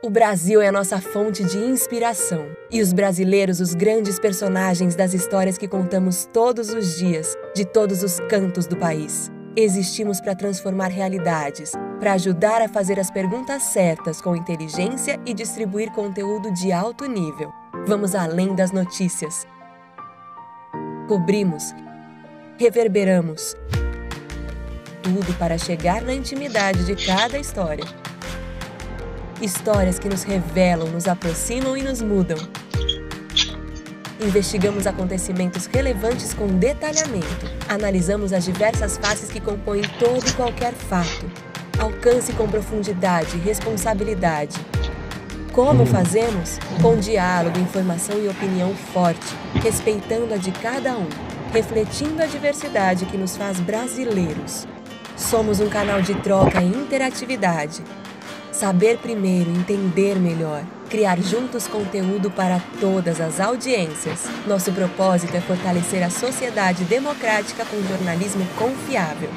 O Brasil é a nossa fonte de inspiração. E os brasileiros, os grandes personagens das histórias que contamos todos os dias, de todos os cantos do país. Existimos para transformar realidades, para ajudar a fazer as perguntas certas com inteligência e distribuir conteúdo de alto nível. Vamos além das notícias. Cobrimos, reverberamos. Tudo para chegar na intimidade de cada história. Histórias que nos revelam, nos aproximam e nos mudam. Investigamos acontecimentos relevantes com detalhamento. Analisamos as diversas faces que compõem todo e qualquer fato. Alcance com profundidade e responsabilidade. Como fazemos? Com diálogo, informação e opinião forte, respeitando a de cada um, refletindo a diversidade que nos faz brasileiros. Somos um canal de troca e interatividade. Saber primeiro, entender melhor, criar juntos conteúdo para todas as audiências. Nosso propósito é fortalecer a sociedade democrática com jornalismo confiável.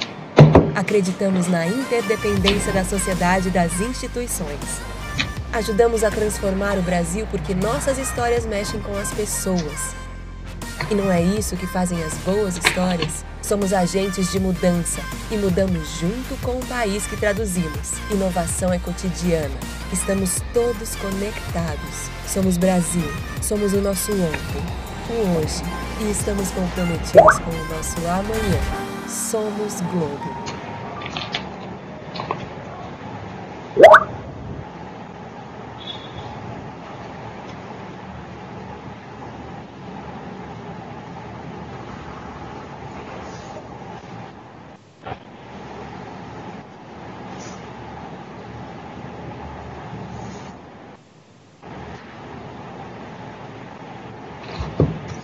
Acreditamos na interdependência da sociedade e das instituições. Ajudamos a transformar o Brasil porque nossas histórias mexem com as pessoas. E não é isso que fazem as boas histórias? Somos agentes de mudança e mudamos junto com o país que traduzimos. Inovação é cotidiana. Estamos todos conectados. Somos Brasil. Somos o nosso ontem, o hoje. E estamos comprometidos com o nosso amanhã. Somos Globo.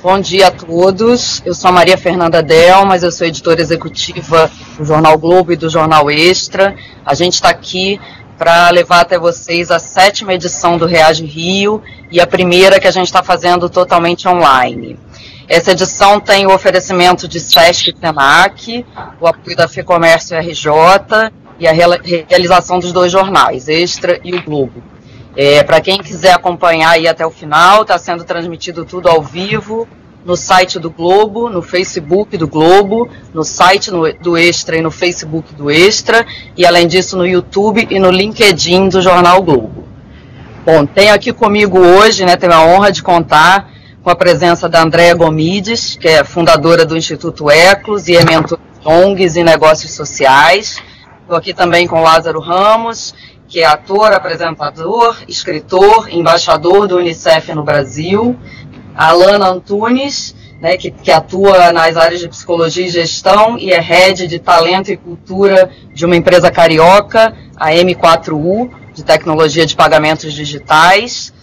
Bom dia a todos, eu sou a Maria Fernanda Delmas, eu sou editora executiva do Jornal Globo e do Jornal Extra. A gente está aqui para levar até vocês a 7ª edição do Reage Rio e a primeira que a gente está fazendo totalmente online. Essa edição tem o oferecimento de Sesc e Senac, o apoio da FEComércio RJ e a realização dos 2 jornais, Extra e o Globo. Para quem quiser acompanhar aí até o final, está sendo transmitido tudo ao vivo no site do Globo, no Facebook do Globo, no site do Extra e no Facebook do Extra, e além disso no YouTube e no LinkedIn do Jornal Globo. Bom, tenho aqui comigo hoje, tenho a honra de contar com a presença da Andréa Gomides, que é fundadora do Instituto Eclos e é mentora de ONGs e negócios sociais. Estou aqui também com o Lázaro Ramos, que é ator, apresentador, escritor, embaixador do Unicef no Brasil. A Alana Antunes, que atua nas áreas de psicologia e gestão e é head de talento e cultura de uma empresa carioca, a M4U, de tecnologia de pagamentos digitais.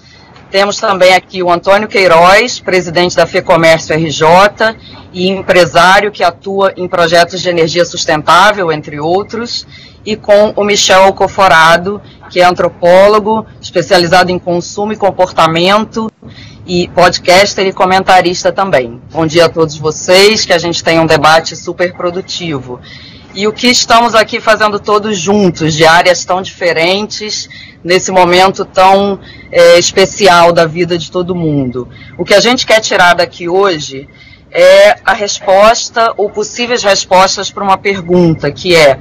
Temos também aqui o Antônio Queiroz, presidente da FEComércio RJ e empresário que atua em projetos de energia sustentável, entre outros, e com o Michel Coforado, que é antropólogo, especializado em consumo e comportamento, e podcaster e comentarista também. Bom dia a todos vocês, que a gente tenha um debate super produtivo. E o que estamos aqui fazendo todos juntos, de áreas tão diferentes, nesse momento tão especial da vida de todo mundo. O que a gente quer tirar daqui hoje é a resposta, ou possíveis respostas para uma pergunta, que é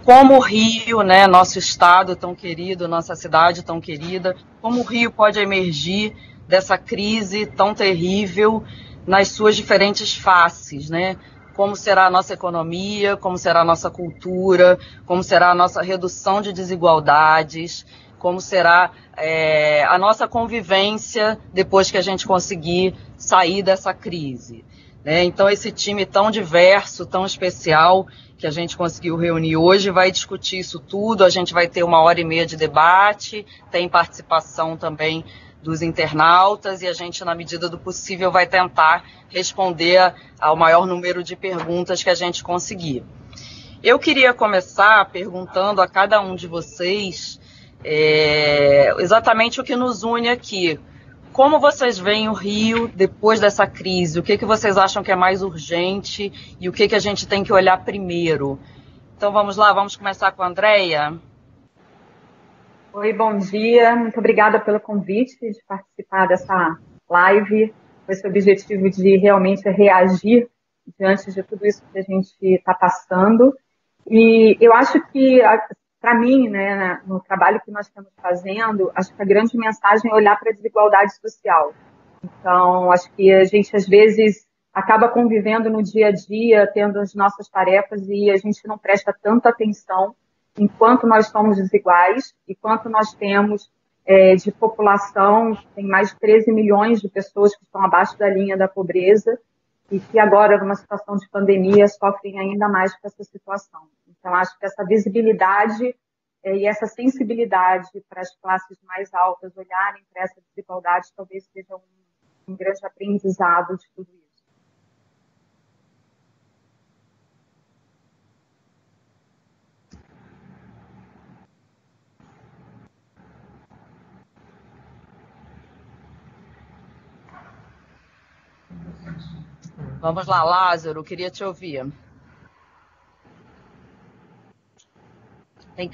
como o Rio, nosso estado tão querido, nossa cidade tão querida, como o Rio pode emergir dessa crise tão terrível nas suas diferentes faces, Como será a nossa economia, como será a nossa cultura, como será a nossa redução de desigualdades, como será a nossa convivência depois que a gente conseguir sair dessa crise. Então, esse time tão diverso, tão especial, que a gente conseguiu reunir hoje, vai discutir isso tudo. A gente vai ter 1h30 de debate, tem participação também dos internautas e a gente, na medida do possível, vai tentar responder ao maior número de perguntas que a gente conseguir. Eu queria começar perguntando a cada um de vocês exatamente o que nos une aqui. Como vocês veem o Rio depois dessa crise? O que vocês acham que é mais urgente e o que a gente tem que olhar primeiro? Então vamos lá, vamos começar com a Andréa. Oi, bom dia. Muito obrigada pelo convite de participar dessa live, com esse objetivo de realmente reagir diante de tudo isso que a gente está passando. E eu acho que, para mim, né, no trabalho que nós estamos fazendo, acho que a grande mensagem é olhar para a desigualdade social. Então, acho que a gente, às vezes, acaba convivendo no dia a dia, tendo as nossas tarefas, e a gente não presta tanta atenção em quanto nós somos desiguais e quanto nós temos de população, tem mais de 13 milhões de pessoas que estão abaixo da linha da pobreza e que agora, numa situação de pandemia, sofrem ainda mais com essa situação. Então, acho que essa visibilidade e essa sensibilidade para as classes mais altas olharem para essa desigualdade talvez seja um grande aprendizado de tudo isso. Vamos lá, Lázaro, queria te ouvir.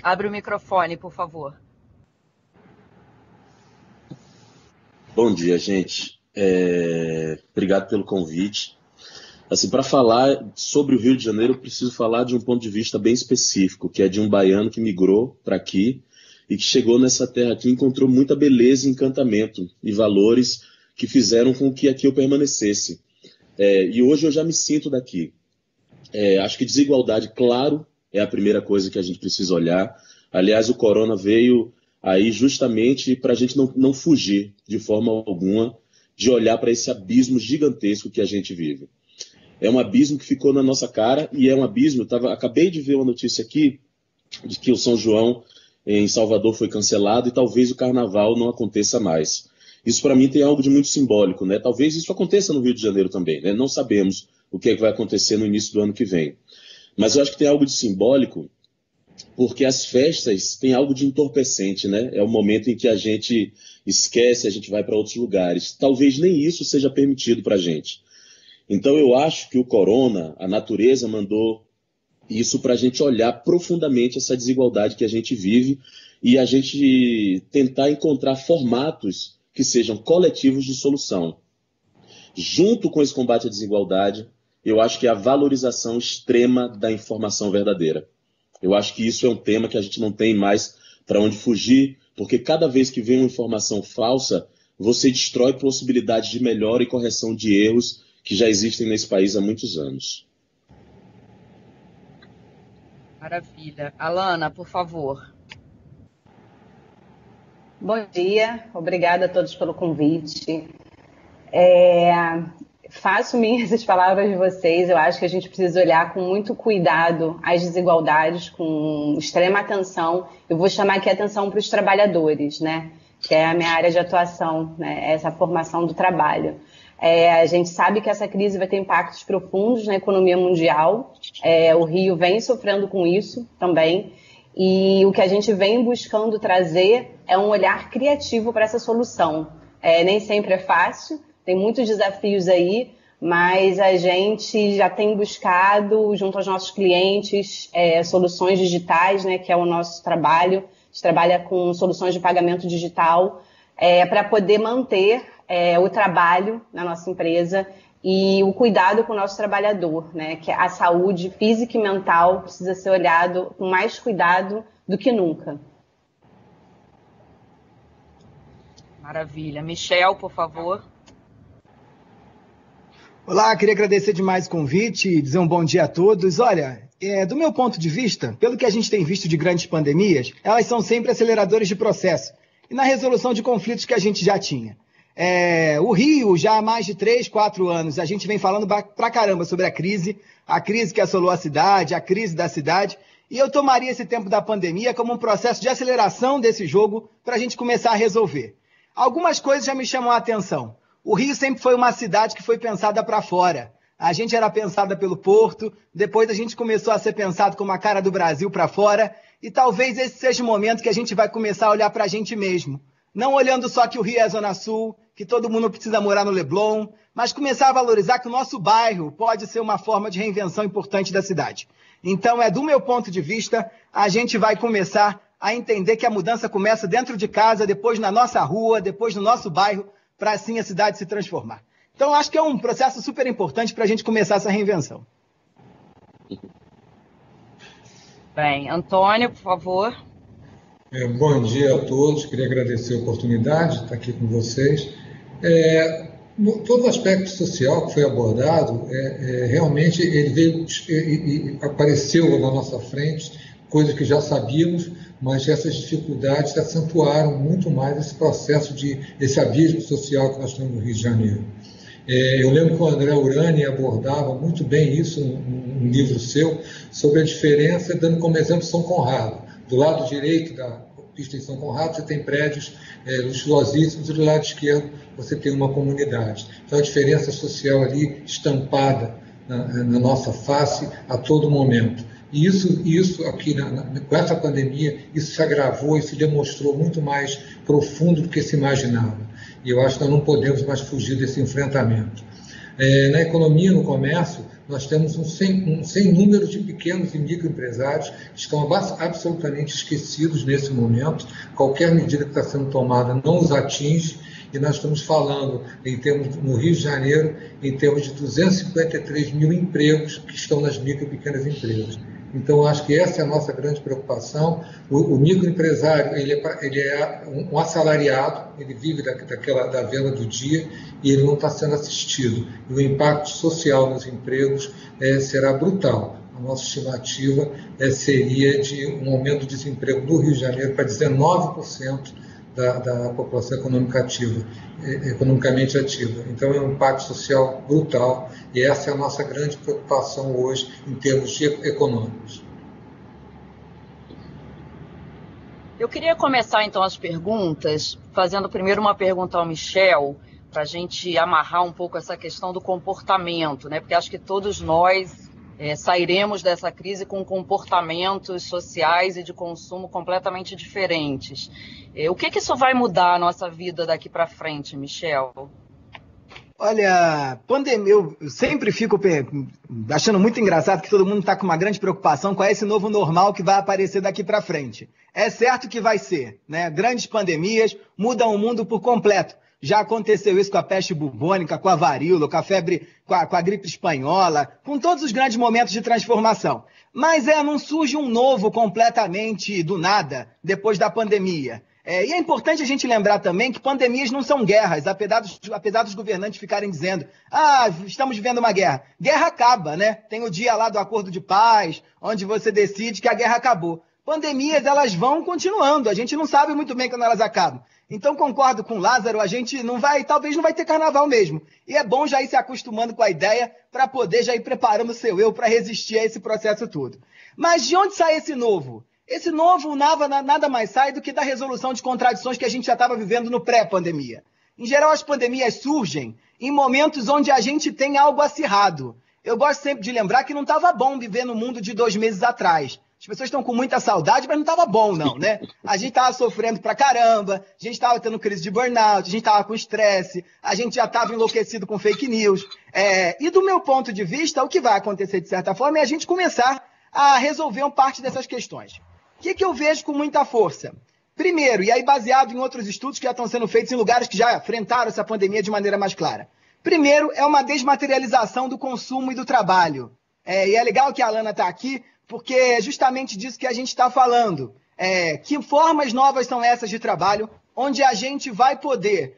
Abre o microfone, por favor. Bom dia, gente. Obrigado pelo convite. Assim, para falar sobre o Rio de Janeiro, eu preciso falar de um ponto de vista bem específico, que é de um baiano que migrou para aqui e que chegou nessa terra aqui e encontrou muita beleza, encantamento e valores que fizeram com que aqui eu permanecesse. E hoje eu já me sinto daqui. Acho que desigualdade, claro, é a primeira coisa que a gente precisa olhar. Aliás, o corona veio aí justamente para a gente não fugir de forma alguma de olhar para esse abismo gigantesco que a gente vive. É um abismo que ficou na nossa cara e é um abismo, acabei de ver uma notícia aqui de que o São João em Salvador foi cancelado e talvez o carnaval não aconteça mais. Isso para mim tem algo de muito simbólico, né? Talvez isso aconteça no Rio de Janeiro também, né? Não sabemos o que é que vai acontecer no início do ano que vem. Mas eu acho que tem algo de simbólico porque as festas têm algo de entorpecente, né? É o momento em que a gente esquece, a gente vai para outros lugares. Talvez nem isso seja permitido para a gente. Então eu acho que o corona, a natureza mandou isso para a gente olhar profundamente essa desigualdade que a gente vive e a gente tentar encontrar formatos que sejam coletivos de solução. Junto com esse combate à desigualdade, eu acho que é a valorização extrema da informação verdadeira. Eu acho que isso é um tema que a gente não tem mais para onde fugir, porque cada vez que vem uma informação falsa, você destrói possibilidades de melhora e correção de erros que já existem nesse país há muitos anos. Maravilha. Alana, por favor. Bom dia, obrigada a todos pelo convite. Faço minhas as palavras de vocês, eu acho que a gente precisa olhar com muito cuidado as desigualdades, com extrema atenção. Eu vou chamar aqui a atenção para os trabalhadores, né? Que é a minha área de atuação, né? Essa formação do trabalho. A gente sabe que essa crise vai ter impactos profundos na economia mundial, o Rio vem sofrendo com isso também, e o que a gente vem buscando trazer é um olhar criativo para essa solução. Nem sempre é fácil, tem muitos desafios aí, mas a gente já tem buscado, junto aos nossos clientes, soluções digitais, né, que é o nosso trabalho. A gente trabalha com soluções de pagamento digital para poder manter o trabalho na nossa empresa e o cuidado com o nosso trabalhador, né, que a saúde física e mental precisa ser olhado com mais cuidado do que nunca. Maravilha. Michel, por favor. Olá, queria agradecer demais o convite e dizer um bom dia a todos. Olha, do meu ponto de vista, pelo que a gente tem visto de grandes pandemias, elas são sempre aceleradores de processo e na resolução de conflitos que a gente já tinha. O Rio, já há mais de 3, 4 anos, a gente vem falando pra caramba sobre a crise que assolou a cidade, a crise da cidade, e eu tomaria esse tempo da pandemia como um processo de aceleração desse jogo para a gente começar a resolver. Algumas coisas já me chamam a atenção. O Rio sempre foi uma cidade que foi pensada para fora. A gente era pensada pelo Porto, depois a gente começou a ser pensado como a cara do Brasil para fora, e talvez esse seja o momento que a gente vai começar a olhar para a gente mesmo. Não olhando só que o Rio é a Zona Sul, que todo mundo precisa morar no Leblon, mas começar a valorizar que o nosso bairro pode ser uma forma de reinvenção importante da cidade. Então, do meu ponto de vista, a gente vai começar a entender que a mudança começa dentro de casa, depois na nossa rua, depois no nosso bairro, para assim a cidade se transformar. Então, acho que é um processo super importante para a gente começar essa reinvenção. Bem, Antônio, por favor. Bom dia a todos, queria agradecer a oportunidade de estar aqui com vocês. Todo o aspecto social que foi abordado, realmente ele veio e apareceu na nossa frente, coisas que já sabíamos, mas essas dificuldades acentuaram muito mais esse processo esse abismo social que nós temos no Rio de Janeiro. Eu lembro que o André Urani abordava muito bem isso num livro seu, sobre a diferença, dando como exemplo São Conrado. Do lado direito da pista em São Conrado, você tem prédios luxuosíssimos, e do lado esquerdo você tem uma comunidade. Então, a diferença social ali estampada na nossa face a todo momento. E isso aqui, com essa pandemia, isso se agravou e se demonstrou muito mais profundo do que se imaginava. E eu acho que nós não podemos mais fugir desse enfrentamento. Na economia, no comércio, nós temos um sem número de pequenos e microempresários que estão absolutamente esquecidos nesse momento. Qualquer medida que está sendo tomada não os atinge, e nós estamos falando, no Rio de Janeiro, em termos de 253 mil empregos que estão nas micro e pequenas empresas. Então, eu acho que essa é a nossa grande preocupação. O microempresário, ele é um assalariado, ele vive da venda do dia e ele não está sendo assistido. E o impacto social nos empregos será brutal. A nossa estimativa seria de um aumento do desemprego do Rio de Janeiro para 19% da população economicamente ativa. Então, é um impacto social brutal e essa é a nossa grande preocupação hoje em termos econômicos. Eu queria começar, então, as perguntas, fazendo primeiro uma pergunta ao Michel, para a gente amarrar um pouco essa questão do comportamento, né? Porque acho que todos nós sairemos dessa crise com comportamentos sociais e de consumo completamente diferentes. O que isso vai mudar a nossa vida daqui para frente, Michel? Olha, pandemia, eu sempre fico achando muito engraçado que todo mundo está com uma grande preocupação com esse novo normal que vai aparecer daqui para frente. É certo que vai ser, né? Grandes pandemias mudam o mundo por completo. Já aconteceu isso com a peste bubônica, com a varíola, com a febre, com a gripe espanhola, com todos os grandes momentos de transformação. Mas não surge um novo completamente do nada, depois da pandemia. E é importante a gente lembrar também que pandemias não são guerras, apesar dos governantes ficarem dizendo estamos vivendo uma guerra. Guerra acaba, né? Tem o dia lá do acordo de paz, onde você decide que a guerra acabou. Pandemias, elas vão continuando, a gente não sabe muito bem quando elas acabam. Então, concordo com o Lázaro, a gente talvez não vai ter carnaval mesmo. E é bom já ir se acostumando com a ideia para poder já ir preparando o seu eu para resistir a esse processo todo. Mas de onde sai esse novo? Esse novo nada mais sai do que da resolução de contradições que a gente já estava vivendo no pré-pandemia. Em geral, as pandemias surgem em momentos onde a gente tem algo acirrado. Eu gosto sempre de lembrar que não estava bom viver no mundo de 2 meses atrás. As pessoas estão com muita saudade, mas não estava bom, não, né? A gente estava sofrendo pra caramba, a gente estava tendo crise de burnout, a gente estava com estresse, a gente já estava enlouquecido com fake news. E do meu ponto de vista, o que vai acontecer, de certa forma, é a gente começar a resolver uma parte dessas questões. O que eu vejo com muita força? Primeiro, e aí baseado em outros estudos que já estão sendo feitos em lugares que já enfrentaram essa pandemia de maneira mais clara. Primeiro, é uma desmaterialização do consumo e do trabalho. E é legal que a Alana está aqui, porque é justamente disso que a gente está falando. Que formas novas são essas de trabalho, onde a gente vai poder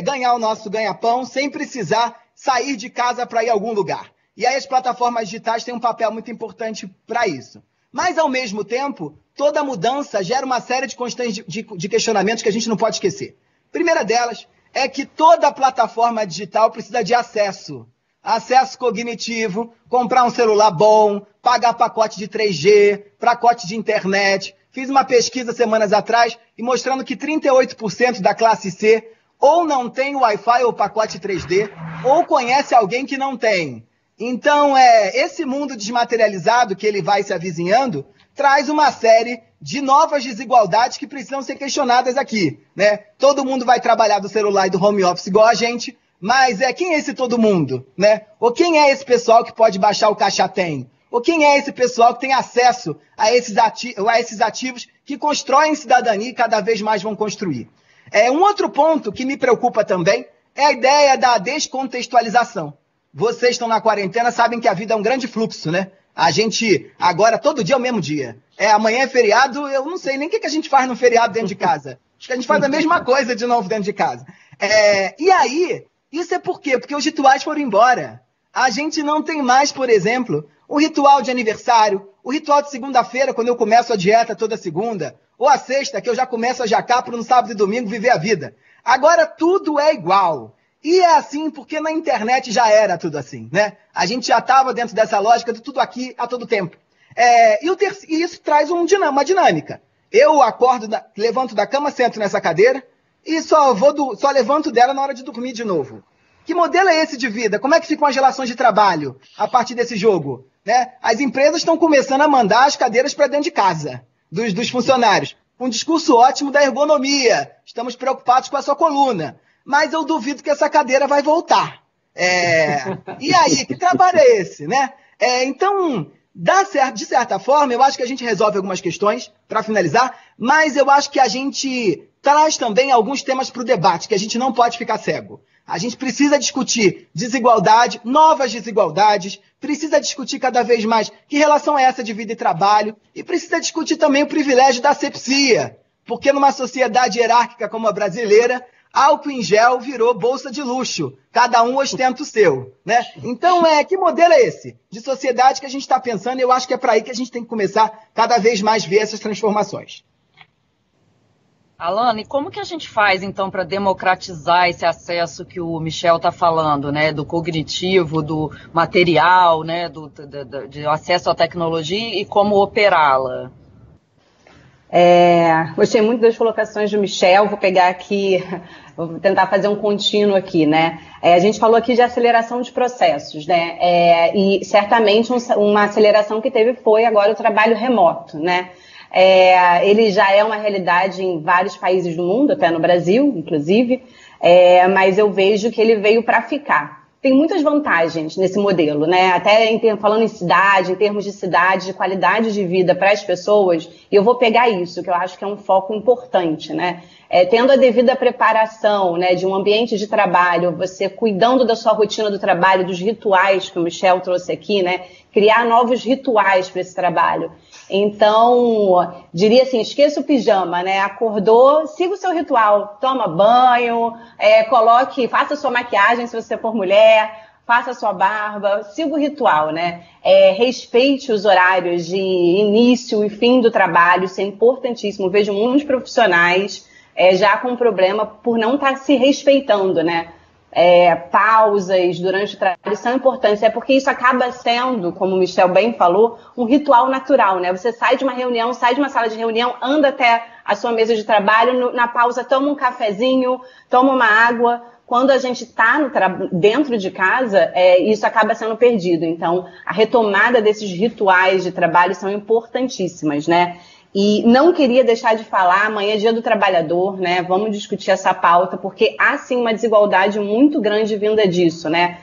ganhar o nosso ganha-pão sem precisar sair de casa para ir a algum lugar. E aí as plataformas digitais têm um papel muito importante para isso. Mas, ao mesmo tempo, toda mudança gera uma série de constantes de questionamentos que a gente não pode esquecer. A primeira delas é que toda plataforma digital precisa de acesso. Acesso cognitivo, comprar um celular bom, pagar pacote de 3G, pacote de internet. Fiz uma pesquisa semanas atrás e mostrando que 38% da classe C ou não tem o Wi-Fi ou pacote 3D, ou conhece alguém que não tem. Então, esse mundo desmaterializado que ele vai se avizinhando traz uma série de novas desigualdades que precisam ser questionadas aqui, né? Todo mundo vai trabalhar do celular e do home office igual a gente, mas quem é esse todo mundo, né? Ou quem é esse pessoal que pode baixar o Caixa Tem? Ou quem é esse pessoal que tem acesso a esses ativos que constroem cidadania e cada vez mais vão construir? Um outro ponto que me preocupa também é a ideia da descontextualização. Vocês estão na quarentena, sabem que a vida é um grande fluxo, né? A gente, agora, todo dia é o mesmo dia. Amanhã é feriado, eu não sei nem o que a gente faz no feriado dentro de casa. Acho que a gente faz a mesma coisa de novo dentro de casa. E aí, isso é por quê? Porque os rituais foram embora. A gente não tem mais, por exemplo, o ritual de aniversário, o ritual de segunda-feira, quando eu começo a dieta toda segunda, ou a sexta, que eu já começo a jacar para no sábado e domingo viver a vida. Agora tudo é igual. E é assim porque na internet já era tudo assim, né? A gente já estava dentro dessa lógica de tudo aqui a todo tempo. E isso traz uma dinâmica. Eu acordo, levanto da cama, sento nessa cadeira e só levanto dela na hora de dormir de novo. Que modelo é esse de vida? Como é que ficam as relações de trabalho a partir desse jogo? Né? As empresas estão começando a mandar as cadeiras para dentro de casa dos funcionários. Um discurso ótimo da ergonomia. Estamos preocupados com a sua coluna. Mas eu duvido que essa cadeira vai voltar. E aí, que trabalho é esse, né? Então, de certa forma, eu acho que a gente resolve algumas questões, para finalizar, mas eu acho que a gente traz também alguns temas para o debate, que a gente não pode ficar cego. A gente precisa discutir desigualdade, novas desigualdades, precisa discutir cada vez mais que relação é essa de vida e trabalho, e precisa discutir também o privilégio da asepsia, porque numa sociedade hierárquica como a brasileira, álcool em gel virou bolsa de luxo. Cada um ostenta o seu, né? Então, que modelo é esse? De sociedade que a gente está pensando, e eu acho que é para aí que a gente tem que começar cada vez mais ver essas transformações. Alana, e como que a gente faz, então, para democratizar esse acesso que o Michel está falando, né? Do cognitivo, do material, né? De acesso à tecnologia e como operá-la? Gostei muito das colocações do Michel, vou pegar aqui, vou tentar fazer um contínuo aqui, né? A gente falou aqui de aceleração de processos, né? E certamente uma aceleração que teve foi agora o trabalho remoto, né? Ele já é uma realidade em vários países do mundo, até no Brasil, inclusive, mas eu vejo que ele veio para ficar. Tem muitas vantagens nesse modelo, né? Até falando em cidade, em termos de cidade, de qualidade de vida para as pessoas, e eu vou pegar isso, que eu acho que é um foco importante, né? Tendo a devida preparação, né, de um ambiente de trabalho, você cuidando da sua rotina do trabalho, dos rituais que o Michel trouxe aqui, né? Criar novos rituais para esse trabalho. Então, diria assim, esqueça o pijama, né? Acordou, siga o seu ritual, toma banho, faça sua maquiagem se você for mulher, faça sua barba, siga o ritual, né? Respeite os horários de início e fim do trabalho, isso é importantíssimo. Vejo muitos profissionais já com problema por não estar se respeitando, né? Pausas durante o trabalho são importantes, porque isso acaba sendo, como o Michel bem falou, um ritual natural, né? Você sai de uma reunião, sai de uma sala de reunião, anda até a sua mesa de trabalho, na pausa toma um cafezinho, toma uma água. Quando a gente está dentro de casa, isso acaba sendo perdido. Então, a retomada desses rituais de trabalho são importantíssimas, né? E não queria deixar de falar, amanhã é Dia do Trabalhador, né? Vamos discutir essa pauta, porque há sim uma desigualdade muito grande vinda disso, né?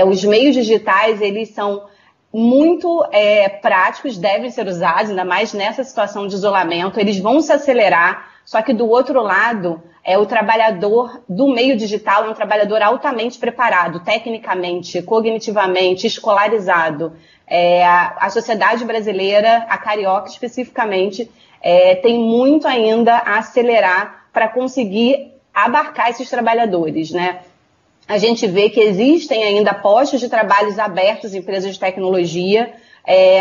Os meios digitais, eles são muito práticos, devem ser usados, ainda mais nessa situação de isolamento, eles vão se acelerar, só que do outro lado, o trabalhador do meio digital é um trabalhador altamente preparado, tecnicamente, cognitivamente, escolarizado. A sociedade brasileira, a carioca especificamente, tem muito ainda a acelerar para conseguir abarcar esses trabalhadores, né? A gente vê que existem ainda postos de trabalhos abertos em empresas de tecnologia,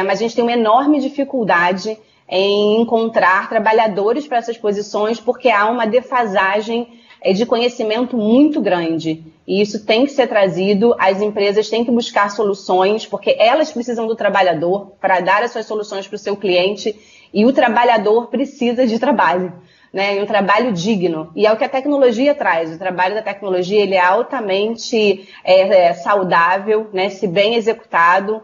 mas a gente tem uma enorme dificuldade em encontrar trabalhadores para essas posições, porque há uma defasagem de conhecimento muito grande. E isso tem que ser trazido, as empresas têm que buscar soluções, porque elas precisam do trabalhador para dar as suas soluções para o seu cliente, e o trabalhador precisa de trabalho, né? E um trabalho digno. E é o que a tecnologia traz. O trabalho da tecnologia, ele é altamente saudável, né? Se bem executado,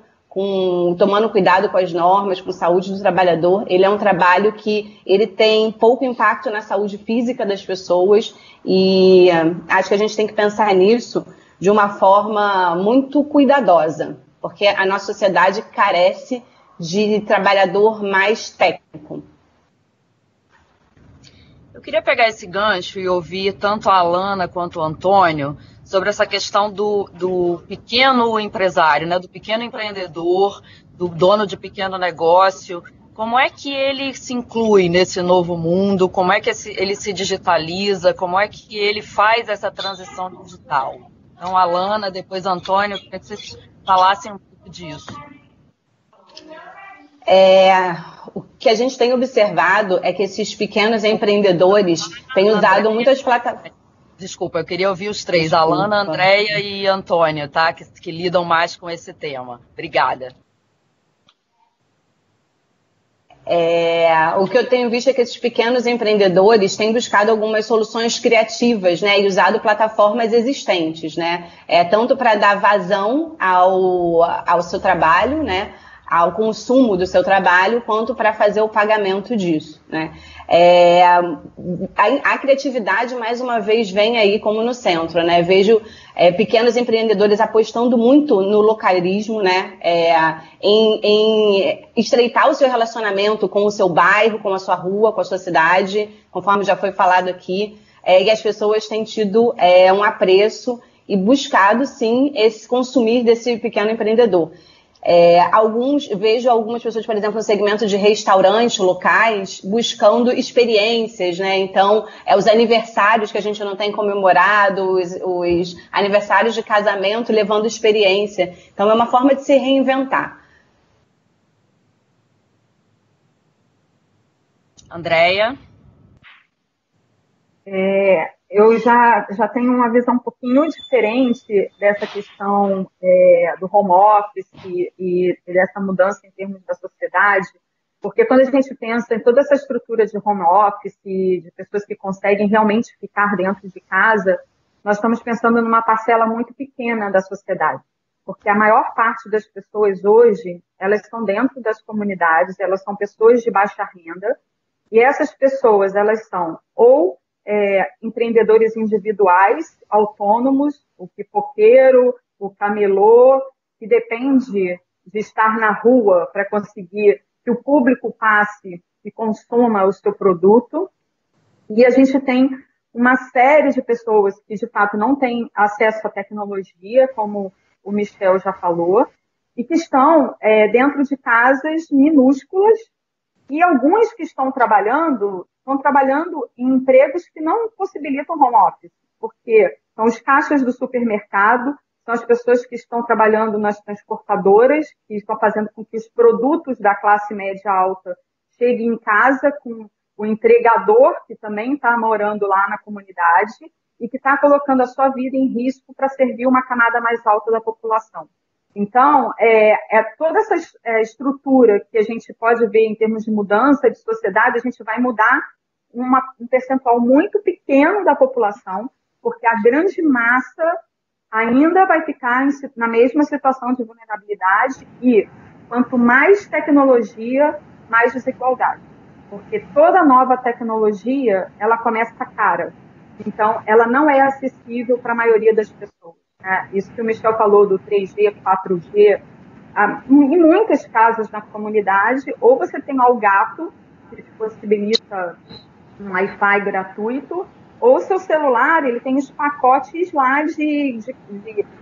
tomando cuidado com as normas, com a saúde do trabalhador. Ele é um trabalho que ele tem pouco impacto na saúde física das pessoas, e acho que a gente tem que pensar nisso de uma forma muito cuidadosa. porque a nossa sociedade carece de trabalhador mais técnico. Eu queria pegar esse gancho e ouvir tanto a Alana quanto o Antônio sobre essa questão do pequeno empresário, né, do pequeno empreendedor, do dono de pequeno negócio. Como é que ele se inclui nesse novo mundo? Como é que ele se digitaliza? Como é que ele faz essa transição digital? Então, Alana, depois Antônio, eu queria que vocês falassem um pouco disso. O que a gente tem observado é que esses pequenos empreendedores têm usado muitas plataformas. Desculpa, eu queria ouvir os três, Alana, Andréia e Antônio, tá? Que lidam mais com esse tema. Obrigada. O que eu tenho visto é que esses pequenos empreendedores têm buscado algumas soluções criativas, né, e usado plataformas existentes, né, tanto para dar vazão ao seu trabalho, né, ao consumo do seu trabalho, quanto para fazer o pagamento disso, né. A criatividade, mais uma vez, vem aí como no centro, né? Vejo pequenos empreendedores apostando muito no localismo, né? Em estreitar o seu relacionamento com o seu bairro, com a sua rua, com a sua cidade, conforme já foi falado aqui, e as pessoas têm tido um apreço e buscado, sim, esse consumir desse pequeno empreendedor. Vejo algumas pessoas, por exemplo, no segmento de restaurantes locais, buscando experiências, né? Então, os aniversários que a gente não tem comemorado, os aniversários de casamento levando experiência. Então, é uma forma de se reinventar. Andréia? Eu já tenho uma visão um pouquinho diferente dessa questão do home office e dessa mudança em termos da sociedade, porque quando a gente pensa em toda essa estrutura de home office, de pessoas que conseguem realmente ficar dentro de casa, nós estamos pensando numa parcela muito pequena da sociedade, porque a maior parte das pessoas hoje, elas estão dentro das comunidades, elas são pessoas de baixa renda, e essas pessoas, elas são ou empreendedores individuais, autônomos, o pipoqueiro, o camelô, que depende de estar na rua para conseguir que o público passe e consuma o seu produto. E a gente tem uma série de pessoas que, de fato, não têm acesso à tecnologia, como o Michel já falou, e que estão dentro de casas minúsculas, e alguns que estão trabalhando em empregos que não possibilitam home office, porque são os caixas do supermercado, são as pessoas que estão trabalhando nas transportadoras, que estão fazendo com que os produtos da classe média alta cheguem em casa, com o entregador, que também está morando lá na comunidade, e que está colocando a sua vida em risco para servir uma camada mais alta da população. Então, toda essa estrutura que a gente pode ver em termos de mudança de sociedade, a gente vai mudar um percentual muito pequeno da população, porque a grande massa ainda vai ficar na mesma situação de vulnerabilidade e quanto mais tecnologia, mais desigualdade. Porque toda nova tecnologia, ela começa cara. Então, ela não é acessível para a maioria das pessoas. Isso que o Michel falou do 3G, 4G, em muitas casas na comunidade, ou você tem o Gato, que te possibilita um Wi-Fi gratuito, ou seu celular, ele tem os pacotes lá de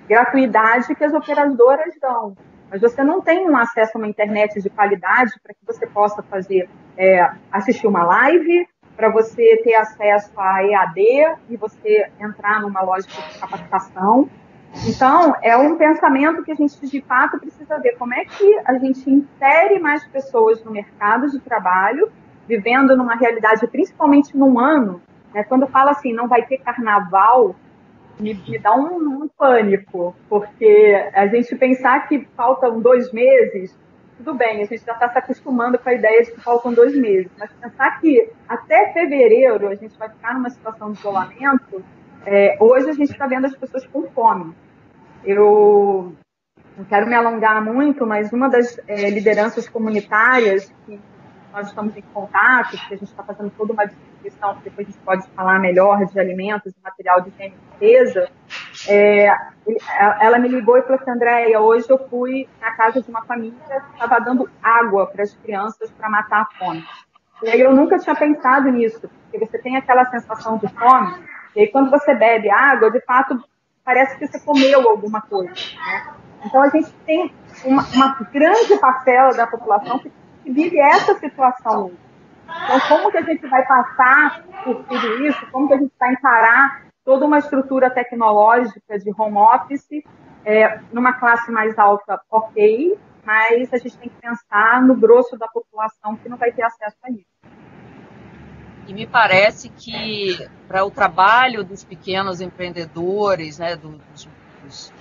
gratuidade que as operadoras dão. Mas você não tem um acesso a uma internet de qualidade para que você possa assistir uma live, para você ter acesso a EAD e você entrar numa lógica de capacitação. Então, é um pensamento que a gente, de fato, precisa ver como é que a gente insere mais pessoas no mercado de trabalho, vivendo numa realidade, principalmente num ano, né, quando fala assim, não vai ter carnaval, me dá um pânico, porque a gente pensar que faltam 2 meses, tudo bem, a gente já está se acostumando com a ideia de que faltam 2 meses, mas pensar que até fevereiro a gente vai ficar numa situação de isolamento, hoje a gente está vendo as pessoas com fome. Eu não quero me alongar muito, mas uma das lideranças comunitárias que nós estamos em contato, que a gente está fazendo toda uma distribuição, que depois a gente pode falar melhor, de alimentos e material de higiene e limpeza, ela me ligou e falou assim, Andréia, hoje eu fui na casa de uma família que estava dando água para as crianças para matar a fome. E aí eu nunca tinha pensado nisso, porque você tem aquela sensação de fome, e aí quando você bebe água, de fato, parece que você comeu alguma coisa, né? Então a gente tem uma grande parcela da população que vive essa situação. Então, como que a gente vai passar por tudo isso? Como que a gente vai encarar toda uma estrutura tecnológica de home office numa classe mais alta, ok, mas a gente tem que pensar no grosso da população que não vai ter acesso a isso. E me parece que para o trabalho dos pequenos empreendedores, né, dos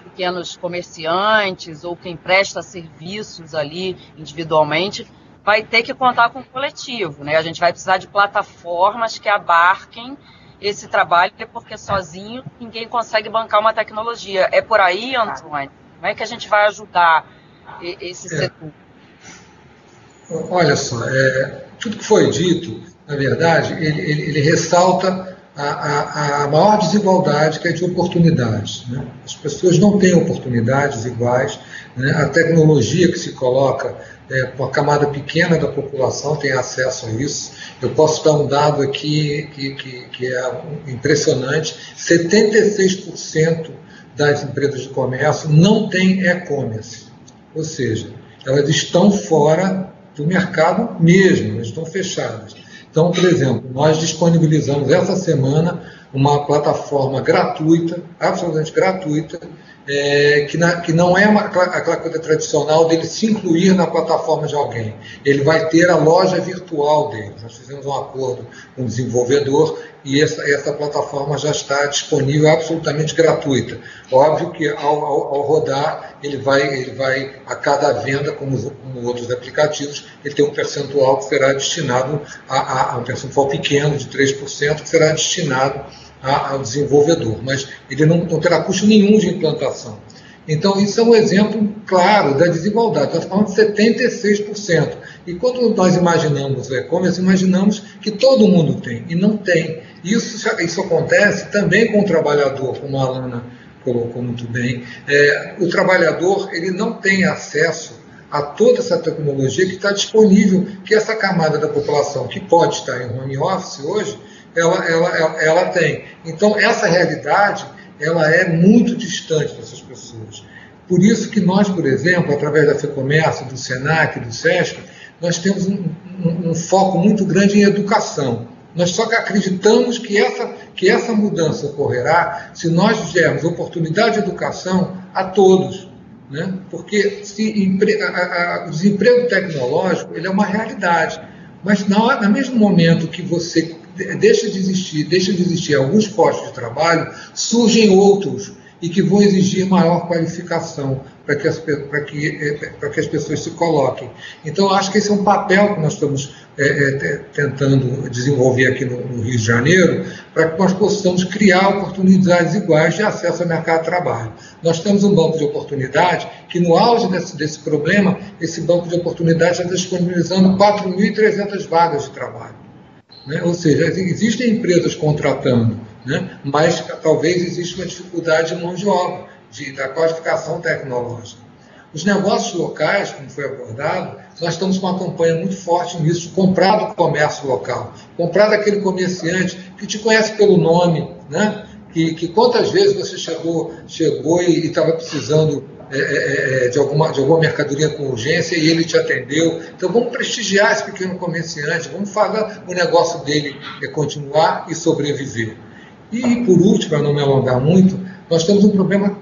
pequenos comerciantes ou quem presta serviços ali individualmente, vai ter que contar com o coletivo, né? A gente vai precisar de plataformas que abarquem esse trabalho, porque sozinho ninguém consegue bancar uma tecnologia. É por aí, Antônio? Como é que a gente vai ajudar esse setor? Olha só, tudo que foi dito, na verdade, ele ressalta a maior desigualdade, que é de oportunidades, né? As pessoas não têm oportunidades iguais, né? A tecnologia que se coloca com a camada pequena da população tem acesso a isso. Eu posso dar um dado aqui que é impressionante: 76% das empresas de comércio não têm e-commerce, ou seja, elas estão fora do mercado mesmo, elas estão fechadas. Então, por exemplo, nós disponibilizamos essa semana uma plataforma gratuita, absolutamente gratuita, que não é aquela coisa tradicional dele se incluir na plataforma de alguém. Ele vai ter a loja virtual dele. Nós fizemos um acordo com o desenvolvedor e essa plataforma já está disponível absolutamente gratuita. Óbvio que ao rodar, ele vai a cada venda, como outros aplicativos, ele tem um percentual que será destinado a um percentual pequeno de 3%, que será destinado ao desenvolvedor, mas ele não terá custo nenhum de implantação. Então, isso é um exemplo claro da desigualdade. Nós falamos de 76%. E quando nós imaginamos o e-commerce, imaginamos que todo mundo tem, e não tem. Isso acontece também com o trabalhador, como a Alana colocou muito bem. O trabalhador ele não tem acesso a toda essa tecnologia que está disponível, que essa camada da população que pode estar em home office hoje, ela tem. Então, essa realidade ela é muito distante dessas pessoas. Por isso que nós, por exemplo, através da FEComércio, do SENAC, do SESC, nós temos um foco muito grande em educação. Nós só acreditamos que essa mudança ocorrerá se nós dermos oportunidade de educação a todos, né? Porque o desemprego tecnológico ele é uma realidade, mas no mesmo momento que você deixa de existir alguns postos de trabalho, surgem outros e que vão exigir maior qualificação para que as pessoas se coloquem. Então, acho que esse é um papel que nós estamos tentando desenvolver aqui no Rio de Janeiro, para que nós possamos criar oportunidades iguais de acesso ao mercado de trabalho. Nós temos um banco de oportunidade que, no auge desse problema, esse banco de oportunidade já está disponibilizando 4.300 vagas de trabalho. Né? Ou seja, existem empresas contratando, né? Mas talvez exista uma dificuldade de mão de obra, da qualificação tecnológica. Os negócios locais, como foi abordado, nós estamos com uma campanha muito forte nisso, comprar do comércio local, comprar daquele comerciante que te conhece pelo nome, né? Que quantas vezes você chegou e estava precisando de alguma mercadoria com urgência e ele te atendeu. Então vamos prestigiar esse pequeno comerciante, vamos fazer o negócio dele continuar e sobreviver. E por último, para não me alongar muito, nós temos um problema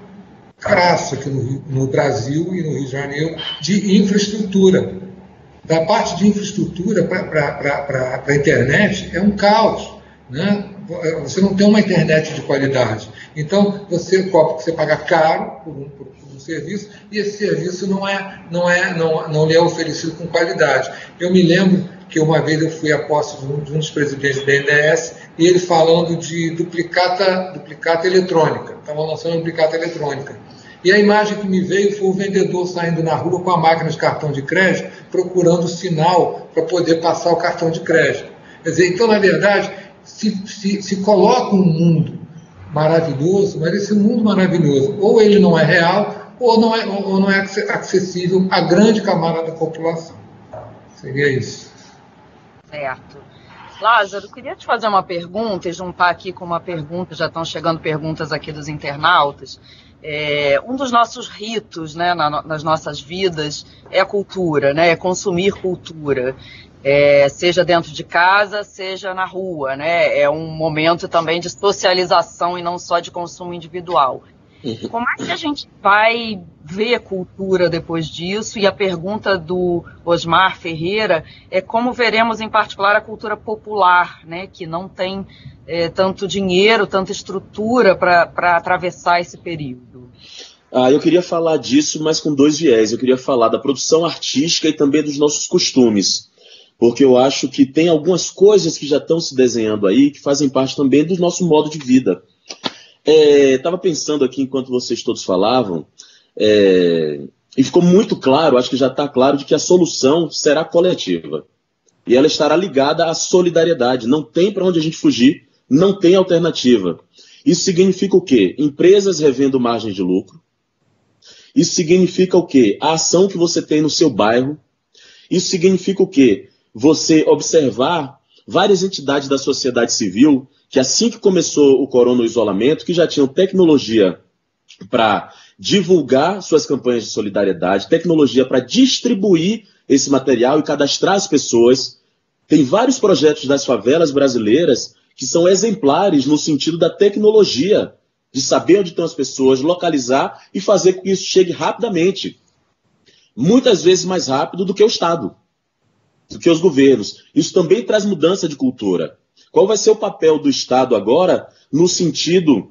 crasso aqui no Brasil e no Rio de Janeiro de infraestrutura. Da parte de infraestrutura para a internet é um caos, né? Você não tem uma internet de qualidade. Então você paga caro por um serviço e esse serviço não lhe é oferecido com qualidade. Eu me lembro que uma vez eu fui à posse de um dos presidentes do BNDES e ele falando de duplicata eletrônica. Estavam lançando duplicata eletrônica. E a imagem que me veio foi o vendedor saindo na rua com a máquina de cartão de crédito, procurando sinal para poder passar o cartão de crédito. Quer dizer, então, na verdade, se coloca um mundo maravilhoso, mas esse mundo maravilhoso, ou ele não é real, ou não é acessível à grande camada da população. Seria isso. Certo. Lázaro, eu queria te fazer uma pergunta e juntar aqui com uma pergunta, já estão chegando perguntas aqui dos internautas. Um dos nossos ritos, né, nas nossas vidas é a cultura, né, é consumir cultura, seja dentro de casa, seja na rua, né, é um momento também de socialização e não só de consumo individual. Como é que a gente vai ver cultura depois disso? E a pergunta do Osmar Ferreira é como veremos em particular a cultura popular, né, que não tem tanto dinheiro, tanta estrutura para atravessar esse período. Eu queria falar disso, mas com dois viés. Eu queria falar da produção artística e também dos nossos costumes, porque eu acho que tem algumas coisas que já estão se desenhando aí que fazem parte também do nosso modo de vida. Estava pensando aqui enquanto vocês todos falavam, e ficou muito claro, acho que já está claro, de que a solução será coletiva. E ela estará ligada à solidariedade. Não tem para onde a gente fugir, não tem alternativa. Isso significa o quê? Empresas revendo margens de lucro. Isso significa o quê? A ação que você tem no seu bairro. Isso significa o quê? Você observar várias entidades da sociedade civil que assim que começou o corona, o isolamento, que já tinham tecnologia para divulgar suas campanhas de solidariedade, tecnologia para distribuir esse material e cadastrar as pessoas. Tem vários projetos das favelas brasileiras que são exemplares no sentido da tecnologia, de saber onde estão as pessoas, localizar e fazer com que isso chegue rapidamente. Muitas vezes mais rápido do que o Estado, do que os governos. Isso também traz mudança de cultura. Qual vai ser o papel do Estado agora no sentido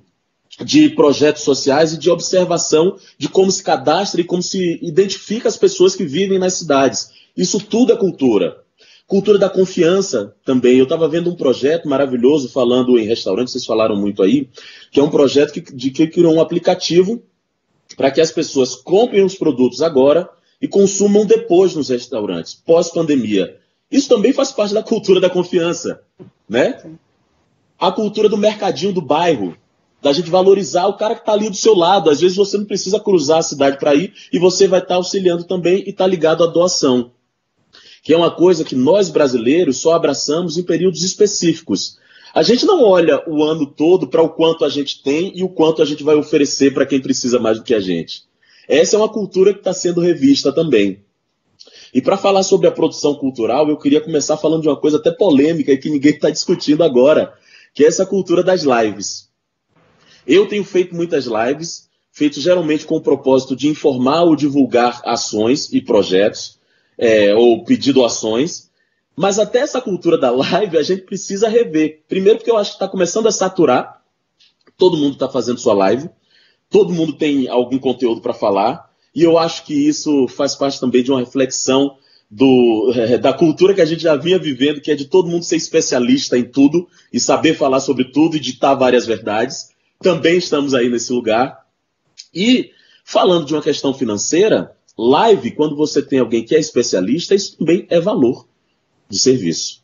de projetos sociais e de observação de como se cadastra e como se identifica as pessoas que vivem nas cidades? Isso tudo é cultura. Cultura da confiança também. Eu estava vendo um projeto maravilhoso falando em restaurantes, vocês falaram muito aí, que é um projeto que criou um aplicativo para que as pessoas comprem os produtos agora e consumam depois nos restaurantes, pós-pandemia. Isso também faz parte da cultura da confiança, né? A cultura do mercadinho do bairro, da gente valorizar o cara que está ali do seu lado. Às vezes você não precisa cruzar a cidade para ir e você vai estar auxiliando também e está ligado à doação, que é uma coisa que nós brasileiros só abraçamos em períodos específicos. A gente não olha o ano todo para o quanto a gente tem e o quanto a gente vai oferecer para quem precisa mais do que a gente. Essa é uma cultura que está sendo revista também. E para falar sobre a produção cultural, eu queria começar falando de uma coisa até polêmica e que ninguém está discutindo agora, que é essa cultura das lives. Eu tenho feito muitas lives, feito geralmente com o propósito de informar ou divulgar ações e projetos, ou pedir doações, mas até essa cultura da live a gente precisa rever. Primeiro porque eu acho que está começando a saturar, todo mundo está fazendo sua live, todo mundo tem algum conteúdo para falar, e eu acho que isso faz parte também de uma reflexão da cultura que a gente já vinha vivendo, que é de todo mundo ser especialista em tudo e saber falar sobre tudo e ditar várias verdades. Também estamos aí nesse lugar. E falando de uma questão financeira, live, quando você tem alguém que é especialista, isso também é valor de serviço.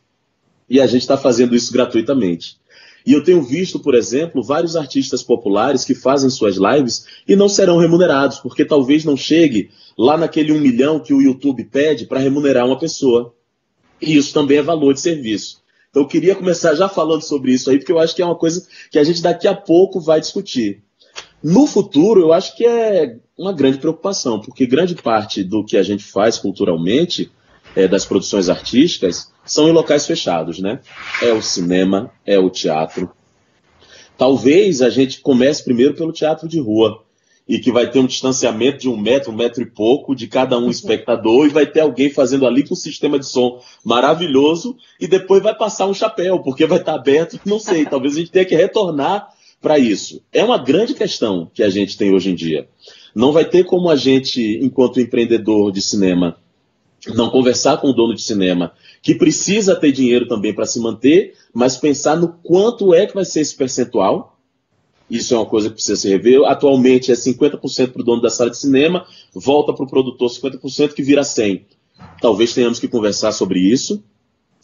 E a gente está fazendo isso gratuitamente. E eu tenho visto, por exemplo, vários artistas populares que fazem suas lives e não serão remunerados, porque talvez não chegue lá naquele 1 milhão que o YouTube pede para remunerar uma pessoa. E isso também é valor de serviço. Então eu queria começar já falando sobre isso aí, porque eu acho que é uma coisa que a gente daqui a pouco vai discutir. No futuro, eu acho que é uma grande preocupação, porque grande parte do que a gente faz culturalmente, das produções artísticas, são em locais fechados, né? É o cinema, é o teatro. Talvez a gente comece primeiro pelo teatro de rua, e que vai ter um distanciamento de 1 metro e pouco de cada um espectador, e vai ter alguém fazendo ali com um sistema de som maravilhoso, e depois vai passar um chapéu, porque vai estar aberto, não sei, talvez a gente tenha que retornar para isso. É uma grande questão que a gente tem hoje em dia. Não vai ter como a gente, enquanto empreendedor de cinema, não conversar com o dono de cinema, que precisa ter dinheiro também para se manter, mas pensar no quanto é que vai ser esse percentual. Isso é uma coisa que precisa se rever. Atualmente é 50% para o dono da sala de cinema, volta para o produtor 50%, que vira 100%. Talvez tenhamos que conversar sobre isso.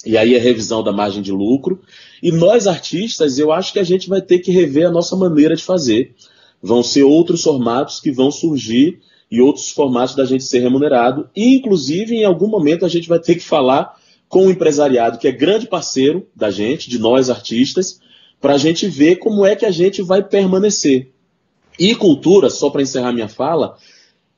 E aí a revisão da margem de lucro. E nós, artistas, eu acho que a gente vai ter que rever a nossa maneira de fazer. Vão ser outros formatos que vão surgir e outros formatos da gente ser remunerado. E, inclusive, em algum momento, a gente vai ter que falar com o empresariado, que é grande parceiro da gente, de nós, artistas, para a gente ver como é que a gente vai permanecer. E cultura, só para encerrar minha fala,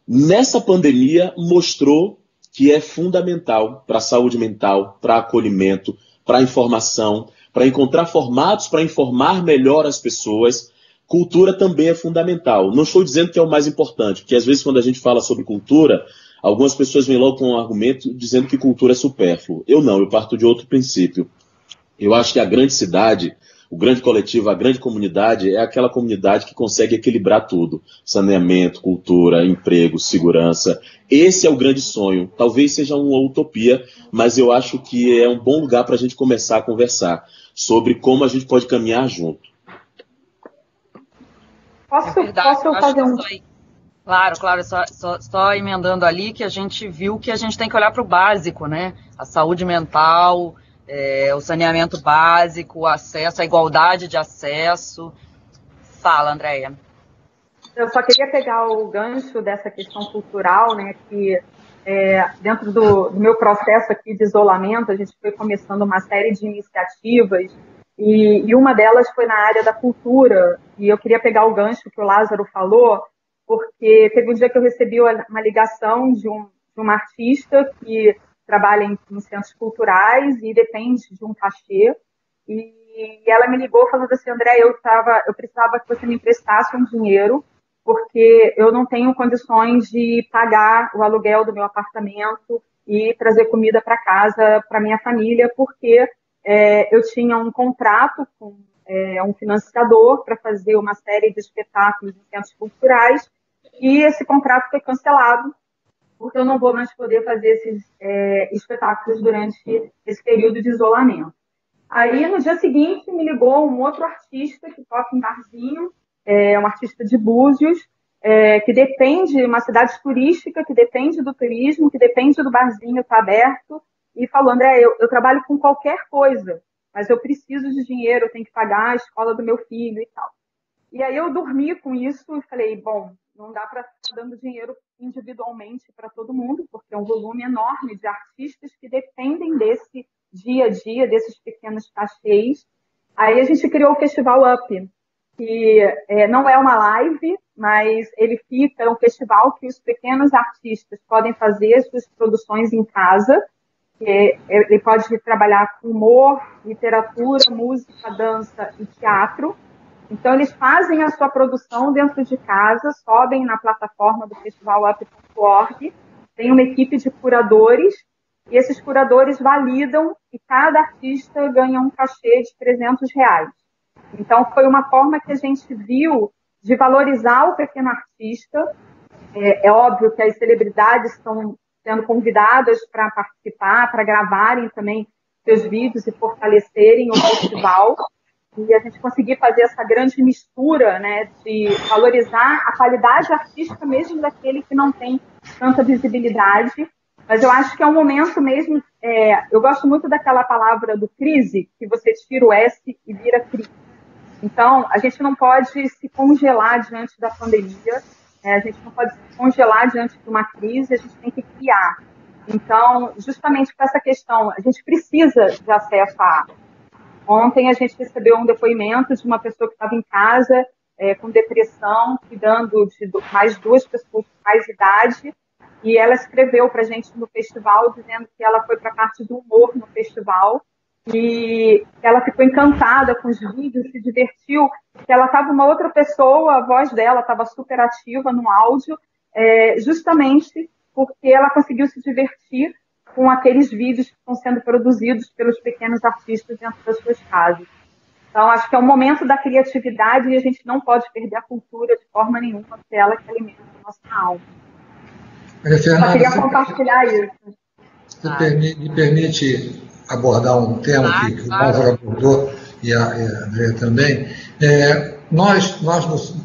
nessa pandemia mostrou que é fundamental para a saúde mental, para acolhimento, para informação, para encontrar formatos para informar melhor as pessoas. Cultura também é fundamental. Não estou dizendo que é o mais importante, porque às vezes quando a gente fala sobre cultura, algumas pessoas vêm logo com um argumento dizendo que cultura é supérfluo. Eu não, eu parto de outro princípio. Eu acho que a grande cidade, o grande coletivo, a grande comunidade é aquela comunidade que consegue equilibrar tudo. Saneamento, cultura, emprego, segurança. Esse é o grande sonho. Talvez seja uma utopia, mas eu acho que é um bom lugar para a gente começar a conversar sobre como a gente pode caminhar junto. Posso fazer um... Claro, só emendando ali que a gente viu que a gente tem que olhar para o básico, né? A saúde mental, o saneamento básico, o acesso, a igualdade de acesso. Fala, Andréia. Eu só queria pegar o gancho dessa questão cultural, né? Que dentro do meu processo aqui de isolamento, a gente foi começando uma série de iniciativas e uma delas foi na área da cultura. E eu queria pegar o gancho que o Lázaro falou, porque teve um dia que eu recebi uma ligação de uma artista que trabalha em centros culturais e depende de um cachê. E ela me ligou falando assim: André, eu precisava que você me emprestasse um dinheiro, porque eu não tenho condições de pagar o aluguel do meu apartamento e trazer comida para casa para minha família, porque eu tinha um contrato com um financiador para fazer uma série de espetáculos em centros culturais, e esse contrato foi cancelado, porque eu não vou mais poder fazer esses espetáculos durante esse período de isolamento. Aí, no dia seguinte, me ligou um outro artista que toca em barzinho, um artista de Búzios, que depende, uma cidade turística, que depende do turismo, que depende do barzinho estar aberto, e falou: André, eu trabalho com qualquer coisa, mas eu preciso de dinheiro, eu tenho que pagar a escola do meu filho e tal. E aí eu dormi com isso e falei: bom, não dá para estar dando dinheiro individualmente para todo mundo, porque é um volume enorme de artistas que dependem desse dia a dia, desses pequenos cachês. Aí a gente criou o Festival Up, que não é uma live, mas ele é um festival que os pequenos artistas podem fazer as suas produções em casa. Ele pode trabalhar com humor, literatura, música, dança e teatro. Então, eles fazem a sua produção dentro de casa, sobem na plataforma do festivalup.org, tem uma equipe de curadores, e esses curadores validam e cada artista ganha um cachê de R$300. Então, foi uma forma que a gente viu de valorizar o pequeno artista. É óbvio que as celebridades estão sendo convidadas para participar, para gravarem também seus vídeos e fortalecerem o festival. E a gente conseguir fazer essa grande mistura, né, de valorizar a qualidade artística mesmo daquele que não tem tanta visibilidade. Mas eu acho que é um momento mesmo... eu gosto muito daquela palavra do crise, que você tira o S e vira crise. Então, a gente não pode se congelar diante da pandemia, a gente não pode se congelar diante de uma crise, a gente tem que criar. Então, justamente com essa questão, a gente precisa de acesso à arte. Ontem a gente recebeu um depoimento de uma pessoa que estava em casa com depressão, cuidando de mais 2 pessoas com mais idade, e ela escreveu para a gente no festival dizendo que ela foi para a parte do humor no festival e ela ficou encantada com os vídeos, se divertiu, que ela estava uma outra pessoa, a voz dela estava super ativa no áudio, justamente porque ela conseguiu se divertir com aqueles vídeos que estão sendo produzidos pelos pequenos artistas dentro das suas casas. Então, acho que é o momento da criatividade e a gente não pode perder a cultura de forma nenhuma, porque é ela que alimenta a nossa alma. Fernanda, só queria compartilhar isso. Você me permite abordar um tema que o Lázaro abordou e a Andréia também. Nós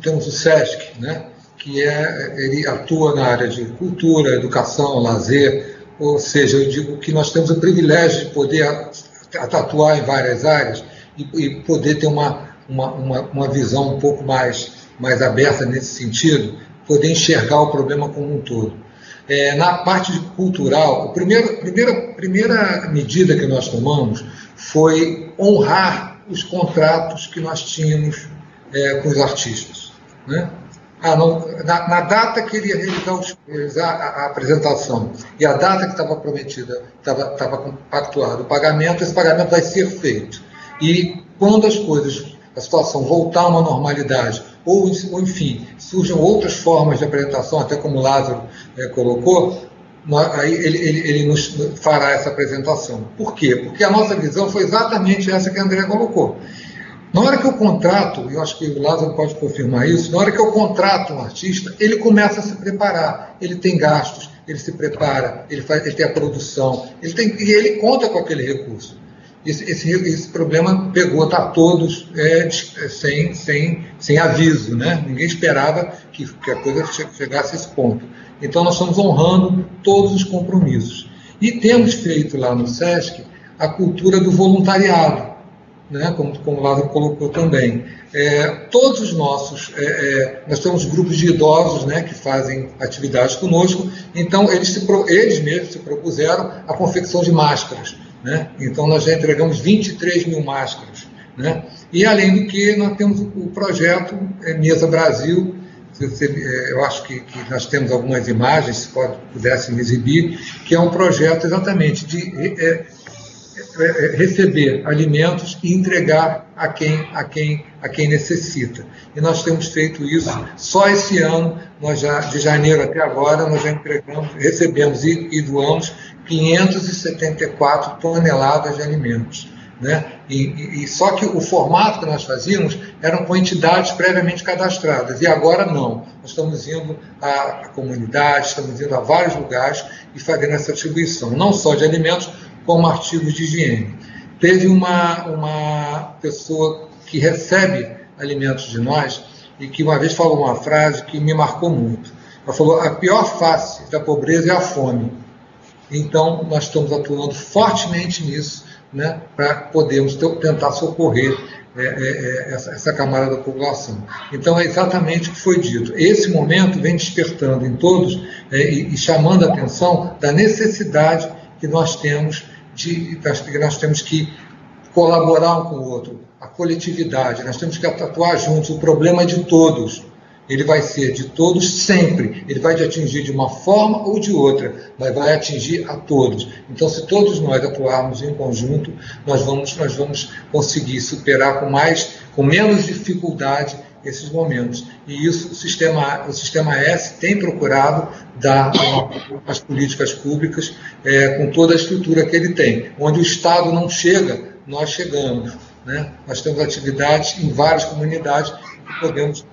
temos o SESC, né, que ele atua na área de cultura, educação, lazer, ou seja, eu digo que nós temos o privilégio de poder atuar em várias áreas, e poder ter uma visão um pouco mais aberta nesse sentido, poder enxergar o problema como um todo. Na parte cultural, a primeira medida que nós tomamos foi honrar os contratos que nós tínhamos com os artistas, né? Na data que ele ia realizar a apresentação e a data que estava prometida, estava compactuado o pagamento, esse pagamento vai ser feito. E quando a situação voltar a uma normalidade, ou enfim, surjam outras formas de apresentação, até como o Lázaro colocou, aí ele nos fará essa apresentação. Por quê? Porque a nossa visão foi exatamente essa que a André colocou. Na hora que eu contrato, eu acho que o Lázaro pode confirmar isso, na hora que eu contrato um artista, ele começa a se preparar, ele tem gastos, ele se prepara, ele tem a produção, e ele conta com aquele recurso. Esse problema pegou a todos sem aviso, né? Ninguém esperava que a coisa chegasse a esse ponto. Então nós estamos honrando todos os compromissos. E temos feito lá no SESC a cultura do voluntariado, né? Como o Lázaro colocou também. Todos os nossos, nós temos grupos de idosos, né, que fazem atividades conosco, então eles mesmos se propuseram a confecção de máscaras, né? Então nós já entregamos 23 mil máscaras, né? E além do que nós temos o projeto Mesa Brasil. Eu acho que nós temos algumas imagens, se pudessem exibir, que é um projeto exatamente de receber alimentos e entregar a quem necessita. E nós temos feito isso só esse ano, de janeiro até agora, nós já recebemos e doamos 574 toneladas de alimentos, né? E só que o formato que nós fazíamos eram com entidades previamente cadastradas, e agora não. Nós estamos indo à comunidade, estamos indo a vários lugares e fazendo essa distribuição, não só de alimentos, como artigos de higiene. Teve uma pessoa que recebe alimentos de nós e que uma vez falou uma frase que me marcou muito. Ela falou: a pior face da pobreza é a fome. Então, nós estamos atuando fortemente nisso, né, para podermos tentar socorrer essa camada da população. Então, é exatamente o que foi dito. Esse momento vem despertando em todos e chamando a atenção da necessidade que nós temos que colaborar um com o outro, a coletividade, nós temos que atuar juntos. O problema é de todos, ele vai ser de todos sempre, ele vai te atingir de uma forma ou de outra, mas vai atingir a todos. Então, se todos nós atuarmos em conjunto, nós vamos conseguir superar com menos dificuldade esses momentos. E isso o Sistema S tem procurado dar às políticas públicas com toda a estrutura que ele tem. Onde o Estado não chega, nós chegamos, né? Nós temos atividades em várias comunidades que podemos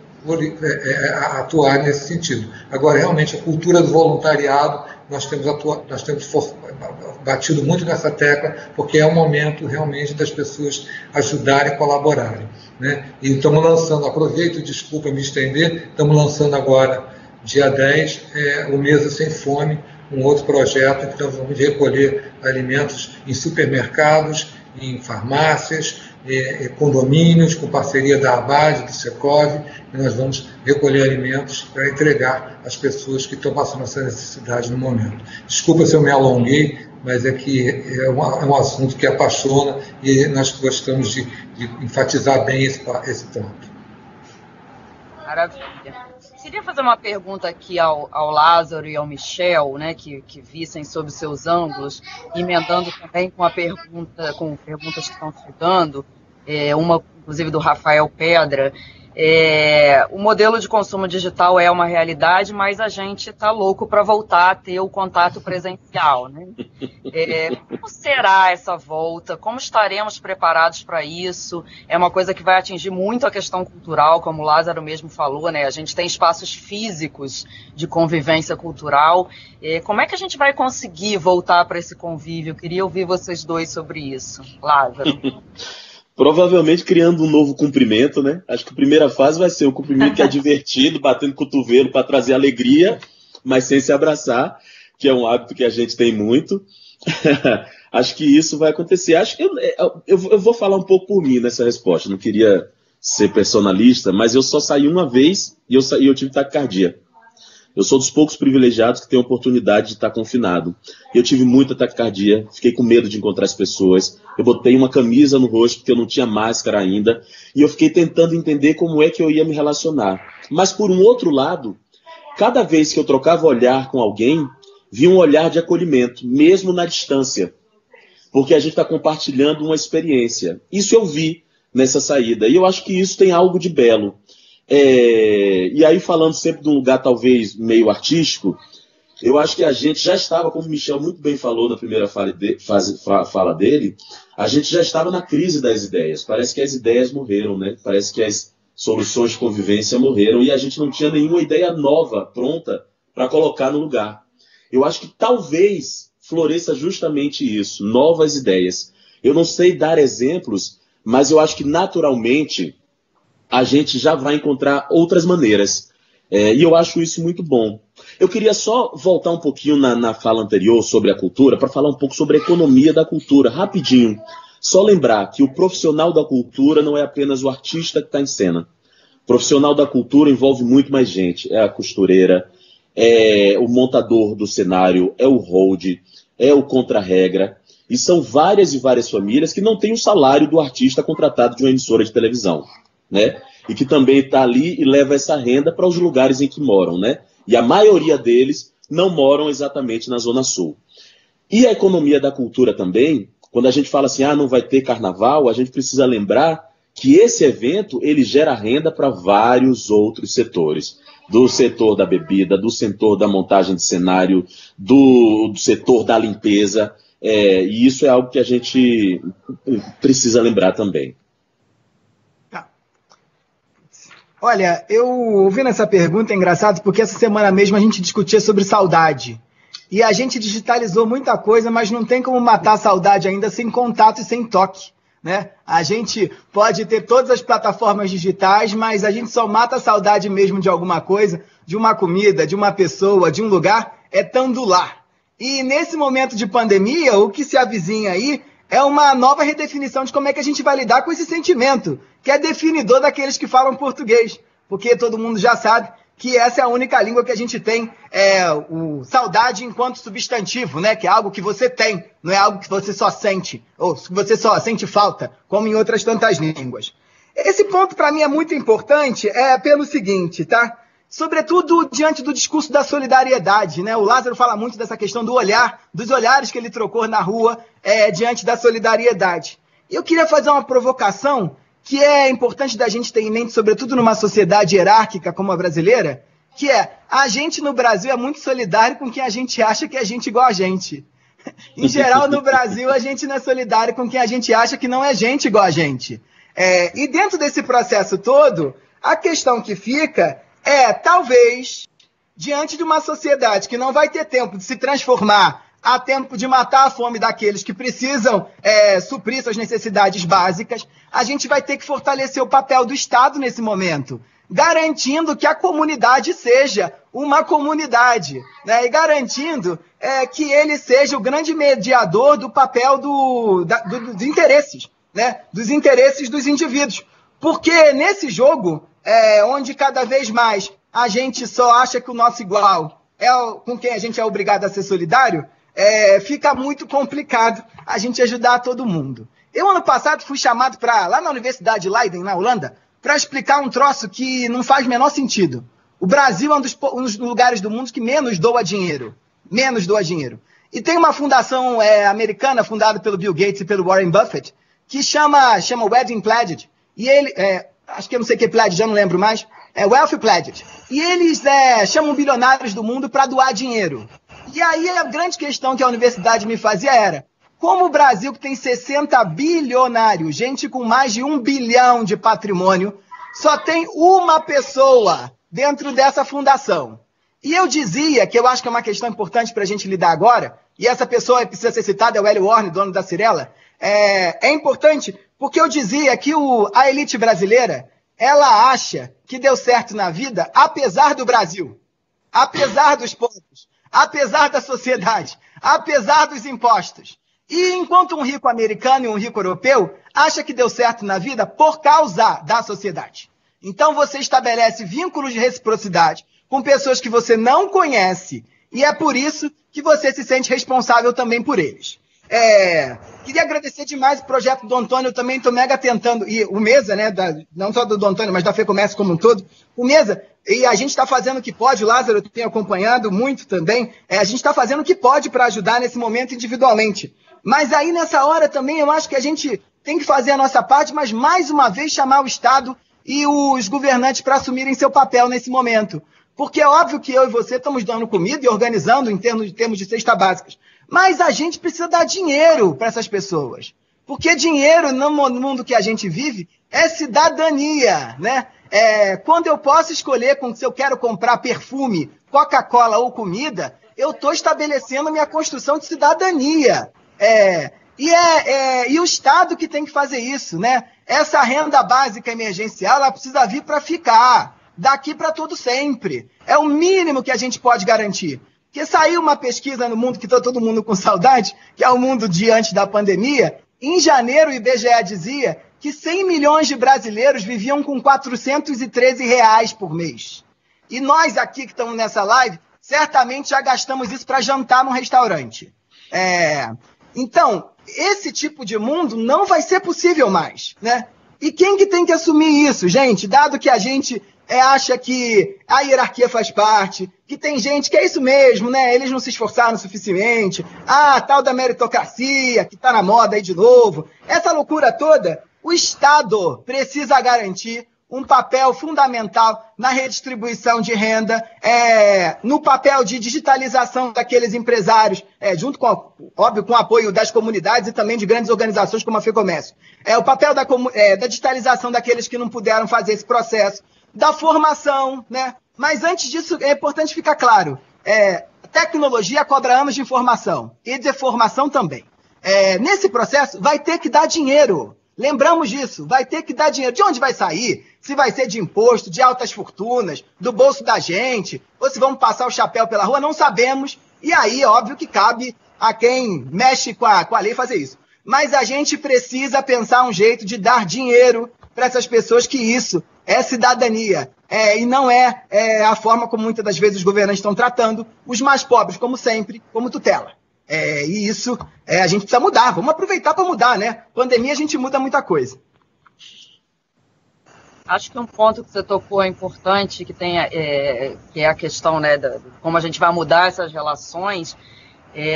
atuar nesse sentido. Agora, realmente, a cultura do voluntariado, nós temos batido muito nessa tecla, porque é o momento realmente das pessoas ajudarem e colaborarem, né? E estamos lançando, aproveito, desculpa me estender, estamos lançando agora, dia 10, o Mesa Sem Fome, um outro projeto, então vamos recolher alimentos em supermercados, em farmácias, condomínios, com parceria da ABAD, do Secov, e nós vamos recolher alimentos para entregar às pessoas que estão passando essa necessidade no momento. Desculpa se eu me alonguei, mas é que é um assunto que apaixona e nós gostamos de enfatizar bem esse ponto. Maravilha. Queria fazer uma pergunta aqui ao Lázaro e ao Michel, né, que vissem sob seus ângulos, emendando também com perguntas que estão chegando, uma inclusive do Rafael Pedra. O modelo de consumo digital é uma realidade, mas a gente está louco para voltar a ter o contato presencial, né? Como será essa volta? Como estaremos preparados para isso? É uma coisa que vai atingir muito a questão cultural, como o Lázaro mesmo falou, né? A gente tem espaços físicos de convivência cultural. Como é que a gente vai conseguir voltar para esse convívio? Eu queria ouvir vocês dois sobre isso. Lázaro. Provavelmente criando um novo cumprimento, né? Acho que a primeira fase vai ser um cumprimento que é divertido, batendo cotovelo para trazer alegria, mas sem se abraçar, que é um hábito que a gente tem muito. Acho que isso vai acontecer. Acho que eu vou falar um pouco por mim nessa resposta. Não queria ser personalista, mas eu só saí uma vez e eu tive taquicardia. Eu sou dos poucos privilegiados que têm a oportunidade de estar confinado. Eu tive muita taquicardia, fiquei com medo de encontrar as pessoas. Eu botei uma camisa no rosto porque eu não tinha máscara ainda. E eu fiquei tentando entender como é que eu ia me relacionar. Mas por um outro lado, cada vez que eu trocava olhar com alguém, vi um olhar de acolhimento, mesmo na distância. Porque a gente está compartilhando uma experiência. Isso eu vi nessa saída. E eu acho que isso tem algo de belo. E aí, falando sempre de um lugar talvez meio artístico, eu acho que a gente já estava, como o Michel muito bem falou na primeira fala dele, a gente já estava na crise das ideias. Parece que as ideias morreram, né? Parece que as soluções de convivência morreram e a gente não tinha nenhuma ideia nova, pronta, para colocar no lugar. Eu acho que talvez floresça justamente isso, novas ideias. Eu não sei dar exemplos, mas eu acho que naturalmente a gente já vai encontrar outras maneiras. E eu acho isso muito bom. Eu queria só voltar um pouquinho na fala anterior sobre a cultura, para falar um pouco sobre a economia da cultura, rapidinho. Só lembrar que o profissional da cultura não é apenas o artista que está em cena. O profissional da cultura envolve muito mais gente. É a costureira, é o montador do cenário, é o hold, é o contra-regra. E são várias e várias famílias que não têm o salário do artista contratado de uma emissora de televisão, né? E que também está ali e leva essa renda para os lugares em que moram, né? E a maioria deles não moram exatamente na Zona Sul. E a economia da cultura também, quando a gente fala assim, não vai ter carnaval, a gente precisa lembrar que esse evento ele gera renda para vários outros setores. Do setor da bebida, do setor da montagem de cenário, do setor da limpeza. E isso é algo que a gente precisa lembrar também. Olha, eu ouvindo essa pergunta é engraçado porque essa semana mesmo a gente discutia sobre saudade. E a gente digitalizou muita coisa, mas não tem como matar a saudade ainda sem contato e sem toque, né? A gente pode ter todas as plataformas digitais, mas a gente só mata a saudade mesmo de alguma coisa, de uma comida, de uma pessoa, de um lugar, estando lá. E nesse momento de pandemia, o que se avizinha aí é uma nova redefinição de como é que a gente vai lidar com esse sentimento, que é definidor daqueles que falam português, porque todo mundo já sabe que essa é a única língua que a gente tem, o saudade enquanto substantivo, né? Que é algo que você tem, não é algo que você só sente, ou que você só sente falta, como em outras tantas línguas. Esse ponto para mim é muito importante, pelo seguinte, tá? Sobretudo diante do discurso da solidariedade, né? O Lázaro fala muito dessa questão do olhar, dos olhares que ele trocou na rua diante da solidariedade. Eu queria fazer uma provocação que é importante da gente ter em mente, sobretudo numa sociedade hierárquica como a brasileira, que a gente no Brasil é muito solidário com quem a gente acha que é gente igual a gente. Em geral, no Brasil, a gente não é solidário com quem a gente acha que não é gente igual a gente. E dentro desse processo todo, a questão que fica talvez, diante de uma sociedade que não vai ter tempo de se transformar, há tempo de matar a fome daqueles que precisam suprir suas necessidades básicas, a gente vai ter que fortalecer o papel do Estado nesse momento, garantindo que a comunidade seja uma comunidade, né? E garantindo que ele seja o grande mediador do papel dos interesses, né? Dos interesses dos indivíduos. Porque nesse jogo, onde cada vez mais a gente só acha que o nosso igual é com quem a gente é obrigado a ser solidário, fica muito complicado a gente ajudar todo mundo. Eu, ano passado, fui chamado lá na Universidade de Leiden, na Holanda, para explicar um troço que não faz o menor sentido. O Brasil é um dos lugares do mundo que menos doa dinheiro. Menos doa dinheiro. E tem uma fundação americana, fundada pelo Bill Gates e pelo Warren Buffett, que chama Wedding Pledged. E ele, acho que eu não sei o que é Pledged, já não lembro mais, Wealth Pledged. E eles chamam bilionários do mundo para doar dinheiro. E aí a grande questão que a universidade me fazia era, como o Brasil, que tem 60 bilionários, gente com mais de 1 bilhão de patrimônio, só tem uma pessoa dentro dessa fundação. E eu dizia, que eu acho que é uma questão importante para a gente lidar agora, e essa pessoa precisa ser citada, é o Hélio Warne, dono da Cirela, é importante porque eu dizia que a elite brasileira, ela acha que deu certo na vida, apesar do Brasil, apesar dos povos, apesar da sociedade, apesar dos impostos. E enquanto um rico americano e um rico europeu acha que deu certo na vida por causa da sociedade. Então você estabelece vínculos de reciprocidade com pessoas que você não conhece e é por isso que você se sente responsável também por eles. Queria agradecer demais o projeto do Antônio, eu também estou mega tentando, e o Mesa, né, não só do Antônio, mas da FEComércio como um todo, o Mesa, e a gente está fazendo o que pode, o Lázaro tem acompanhado muito também, a gente está fazendo o que pode para ajudar nesse momento individualmente. Mas aí nessa hora também eu acho que a gente tem que fazer a nossa parte, mas mais uma vez chamar o Estado e os governantes para assumirem seu papel nesse momento. Porque é óbvio que eu e você estamos dando comida e organizando em termos de cesta básicas. Mas a gente precisa dar dinheiro para essas pessoas. Porque dinheiro, no mundo que a gente vive, é cidadania, né? Quando eu posso escolher se eu quero comprar perfume, Coca-Cola ou comida, eu estou estabelecendo minha construção de cidadania. E o Estado que tem que fazer isso, né? Essa renda básica emergencial, ela precisa vir para ficar, daqui para todo sempre. É o mínimo que a gente pode garantir. Porque saiu uma pesquisa no mundo que está todo mundo com saudade, que é o mundo de antes da pandemia. Em janeiro, o IBGE dizia que 100 milhões de brasileiros viviam com R$ 413 por mês. E nós aqui que estamos nessa live, certamente já gastamos isso para jantar num restaurante. Então, esse tipo de mundo não vai ser possível mais, né? E quem que tem que assumir isso, gente? Dado que a gente acha que a hierarquia faz parte, que tem gente que é isso mesmo, né? Eles não se esforçaram o suficiente. Tal da meritocracia, que está na moda aí de novo. Essa loucura toda, o Estado precisa garantir um papel fundamental na redistribuição de renda, no papel de digitalização daqueles empresários, junto com, óbvio, com o apoio das comunidades e também de grandes organizações como a FEComércio. O papel da digitalização daqueles que não puderam fazer esse processo, da formação, né? Mas antes disso, é importante ficar claro, tecnologia cobra anos de informação e de formação também. Nesse processo, vai ter que dar dinheiro. Lembramos disso, vai ter que dar dinheiro. De onde vai sair? Se vai ser de imposto, de altas fortunas, do bolso da gente, ou se vamos passar o chapéu pela rua, não sabemos. E aí, óbvio que cabe a quem mexe com a lei fazer isso. Mas a gente precisa pensar um jeito de dar dinheiro para essas pessoas, que isso é cidadania. E não é a forma como muitas das vezes os governantes estão tratando os mais pobres, como sempre, como tutela. E isso a gente precisa mudar. Vamos aproveitar para mudar, né? Pandemia, a gente muda muita coisa. Acho que um ponto que você tocou é importante, que é a questão, né, de como a gente vai mudar essas relações.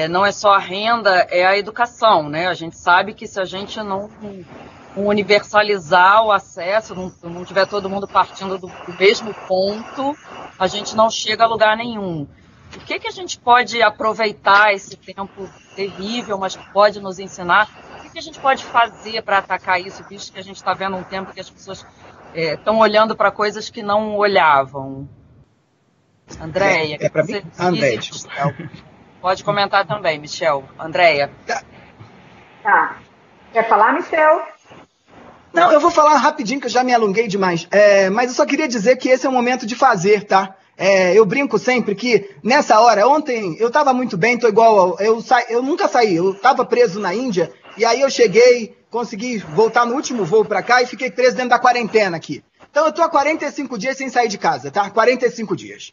Não é só a renda, é a educação, né? A gente sabe que se a gente não universalizar o acesso, não tiver todo mundo partindo do mesmo ponto, a gente não chega a lugar nenhum. O que a gente pode aproveitar esse tempo terrível, mas pode nos ensinar? O que a gente pode fazer para atacar isso, visto que a gente está vendo um tempo que as pessoas estão olhando para coisas que não olhavam? Andréia, para mim? Andréia, pode comentar também, Michel. Andréia. Tá. Quer falar, Michel? Não, eu vou falar rapidinho, que eu já me alonguei demais. Mas eu só queria dizer que esse é o momento de fazer, tá? Eu brinco sempre que, nessa hora, ontem eu estava muito bem, tô igual, eu nunca saí, eu estava preso na Índia, e aí eu cheguei, consegui voltar no último voo para cá e fiquei preso dentro da quarentena aqui. Então eu tô há 45 dias sem sair de casa, tá? 45 dias.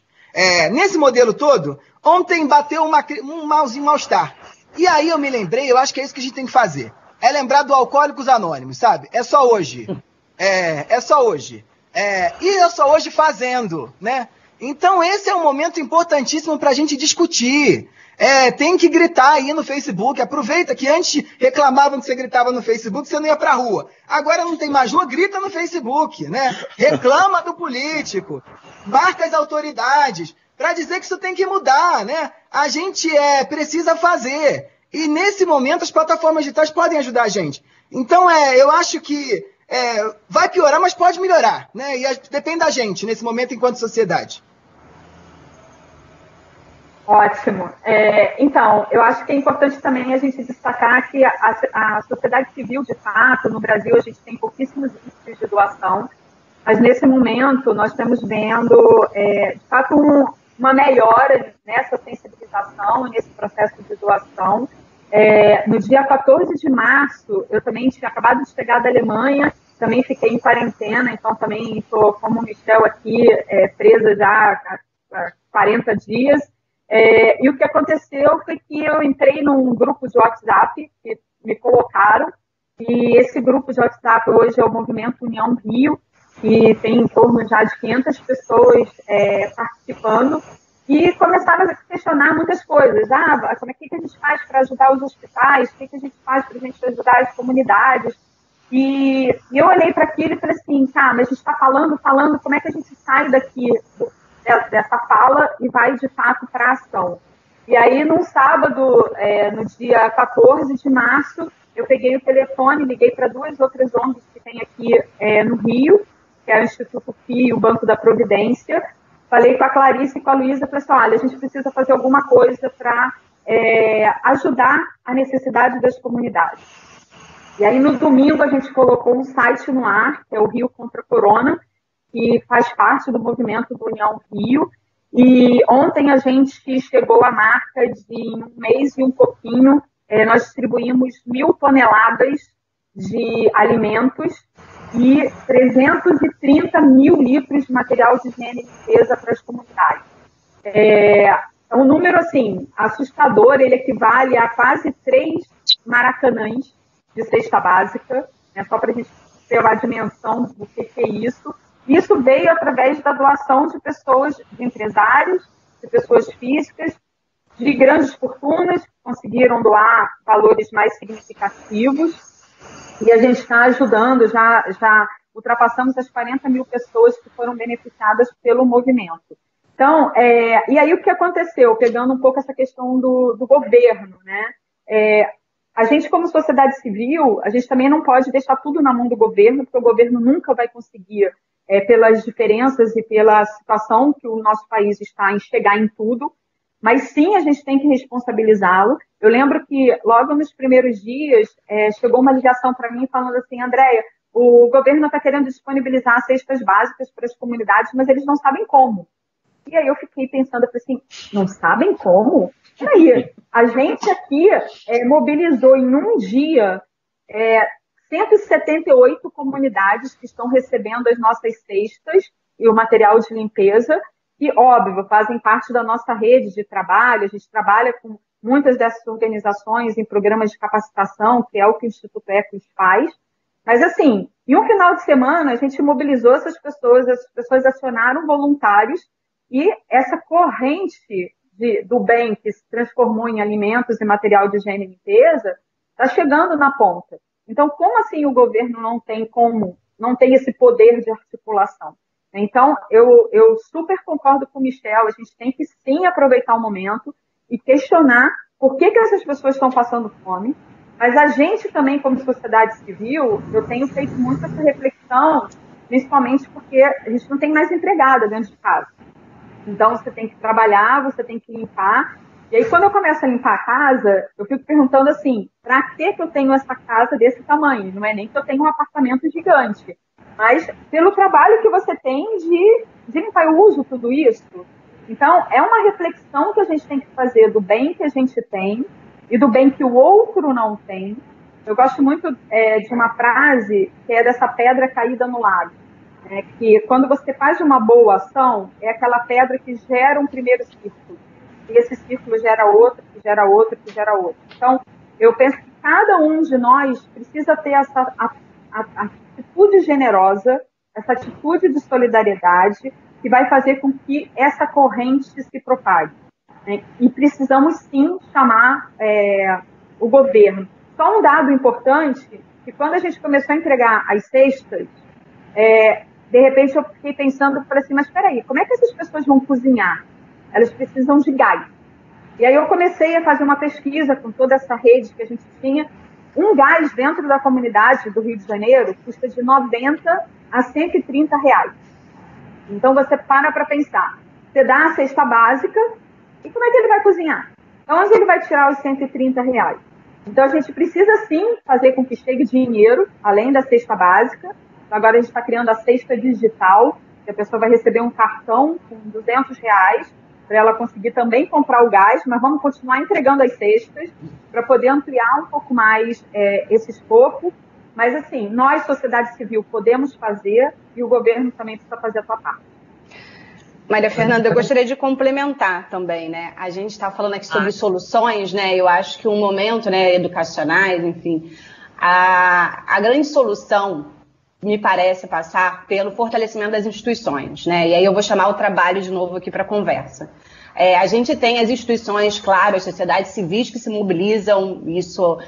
Nesse modelo todo, ontem bateu um mal-estar. E aí eu me lembrei, eu acho que é isso que a gente tem que fazer. É lembrar do Alcoólicos Anônimos, sabe? É só hoje. É só hoje. E é só hoje fazendo, né? Então esse é um momento importantíssimo para a gente discutir. Tem que gritar aí no Facebook. Aproveita que antes reclamavam que você gritava no Facebook, você não ia pra rua. Agora não tem mais rua, grita no Facebook, né? Reclama do político, marca as autoridades, para dizer que isso tem que mudar, né? A gente precisa fazer. E nesse momento as plataformas digitais podem ajudar a gente. Então eu acho que vai piorar, mas pode melhorar, né? E depende da gente nesse momento enquanto sociedade. Ótimo. Então, eu acho que é importante também a gente destacar que a sociedade civil, de fato, no Brasil, a gente tem pouquíssimos índices de doação, mas nesse momento nós estamos vendo, de fato, uma melhora nessa sensibilização, nesse processo de doação, No dia 14 de março, eu também tinha acabado de chegar da Alemanha, também fiquei em quarentena, então também estou, como o Michel aqui, presa já há 40 dias. E o que aconteceu foi que eu entrei num grupo de WhatsApp que me colocaram, e esse grupo de WhatsApp hoje é o Movimento União Rio, que tem em torno já de 500 pessoas participando, e começaram a questionar muitas coisas. Como é que a gente faz para ajudar os hospitais? O que a gente faz para a gente ajudar as comunidades? E eu olhei para aquilo e falei assim, tá, mas a gente está falando, como é que a gente sai daqui dessa fala e vai de fato para a ação? E aí, num sábado, no dia 14 de março, eu peguei o telefone, liguei para 2 outras ONGs que tem aqui no Rio, que é o Instituto FI e o Banco da Providência. Falei com a Clarice e com a Luísa, falei assim, olha, a gente precisa fazer alguma coisa para ajudar a necessidade das comunidades. E aí, no domingo, a gente colocou um site no ar, que é o Rio Contra a Corona, que faz parte do movimento do União Rio. E ontem a gente chegou à marca de um mês e um pouquinho, nós distribuímos 1.000 toneladas de alimentos e 330 mil litros de material de higiene e limpeza para as comunidades. É um número, assim, assustador, ele equivale a quase 3 maracanãs de cesta básica, só para a gente ter uma dimensão do que é isso. Isso veio através da doação de pessoas, de empresários, de pessoas físicas, de grandes fortunas, que conseguiram doar valores mais significativos, e a gente está ajudando, já ultrapassamos as 40 mil pessoas que foram beneficiadas pelo movimento. Então, e aí o que aconteceu? Pegando um pouco essa questão do governo, né? A gente, como sociedade civil, a gente também não pode deixar tudo na mão do governo, porque o governo nunca vai conseguir, pelas diferenças e pela situação que o nosso país está em chegar em tudo, mas sim a gente tem que responsabilizá-lo. Eu lembro que logo nos primeiros dias chegou uma ligação para mim falando assim, Andréia, o governo está querendo disponibilizar cestas básicas para as comunidades, mas eles não sabem como. E aí eu fiquei pensando, eu falei assim, não sabem como? Peraí, a gente aqui mobilizou em um dia 178 comunidades que estão recebendo as nossas cestas e o material de limpeza, que, óbvio, fazem parte da nossa rede de trabalho. A gente trabalha com muitas dessas organizações em programas de capacitação, que é o que o Instituto Ecos faz. Mas, assim, em um final de semana, a gente mobilizou essas pessoas acionaram voluntários, e essa corrente do bem que se transformou em alimentos e material de higiene e limpeza está chegando na ponta. Então, como assim o governo não tem esse poder de articulação? Então, eu super concordo com o Michel, a gente tem que sim aproveitar o momento e questionar por que essas pessoas estão passando fome, mas a gente também, como sociedade civil, eu tenho feito muito essa reflexão, principalmente porque a gente não tem mais empregada dentro de casa. Então, você tem que trabalhar, você tem que limpar. E aí, quando eu começo a limpar a casa, eu fico perguntando assim, para que eu tenho essa casa desse tamanho? Não é nem que eu tenho um apartamento gigante, mas pelo trabalho que você tem de limpar. Eu uso tudo isso. Então, é uma reflexão que a gente tem que fazer do bem que a gente tem e do bem que o outro não tem. Eu gosto muito de uma frase que é dessa pedra caída no lago. Que quando você faz uma boa ação, é aquela pedra que gera um primeiro círculo. E esse círculo gera outro, que gera outro, que gera outro. Então, eu penso que cada um de nós precisa ter essa atitude generosa, essa atitude de solidariedade, que vai fazer com que essa corrente se propague. E precisamos, sim, chamar o governo. Só um dado importante, que quando a gente começou a entregar as cestas, de repente eu fiquei pensando, falei assim, mas espera aí, como é que essas pessoas vão cozinhar? Elas precisam de gás. E aí eu comecei a fazer uma pesquisa com toda essa rede que a gente tinha. Um gás dentro da comunidade do Rio de Janeiro custa de 90 a 130 reais. Então você para pensar. Você dá a cesta básica e como é que ele vai cozinhar? Então onde ele vai tirar os 130 reais? Então a gente precisa sim fazer com que chegue dinheiro, além da cesta básica. Agora a gente está criando a cesta digital, que a pessoa vai receber um cartão com 200 reais para ela conseguir também comprar o gás, mas vamos continuar entregando as cestas para poder ampliar um pouco mais esse escopo. Mas, assim, nós, sociedade civil, podemos fazer e o governo também precisa fazer a sua parte. Maria Fernanda, eu gostaria de complementar também, né? A gente está falando aqui sobre soluções, né? Eu acho que um momento, né, educacionais, enfim, a grande solução me parece passar pelo fortalecimento das instituições, né? E aí eu vou chamar o trabalho de novo aqui para a conversa. A gente tem as instituições, claro, as sociedades civis que se mobilizam, isso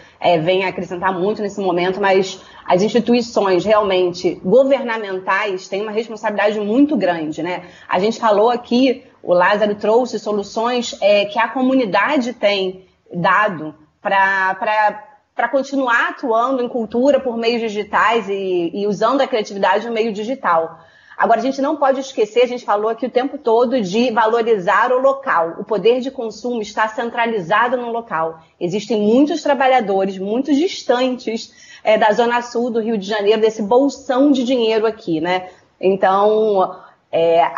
vem a acrescentar muito nesse momento, mas as instituições realmente governamentais têm uma responsabilidade muito grande, né? A gente falou aqui, o Lázaro trouxe soluções que a comunidade tem dado para continuar atuando em cultura por meios digitais e usando a criatividade no meio digital. Agora, a gente não pode esquecer, a gente falou aqui o tempo todo de valorizar o local. O poder de consumo está centralizado no local. Existem muitos trabalhadores, muito distantes da Zona Sul do Rio de Janeiro, desse bolsão de dinheiro aqui, né? Então,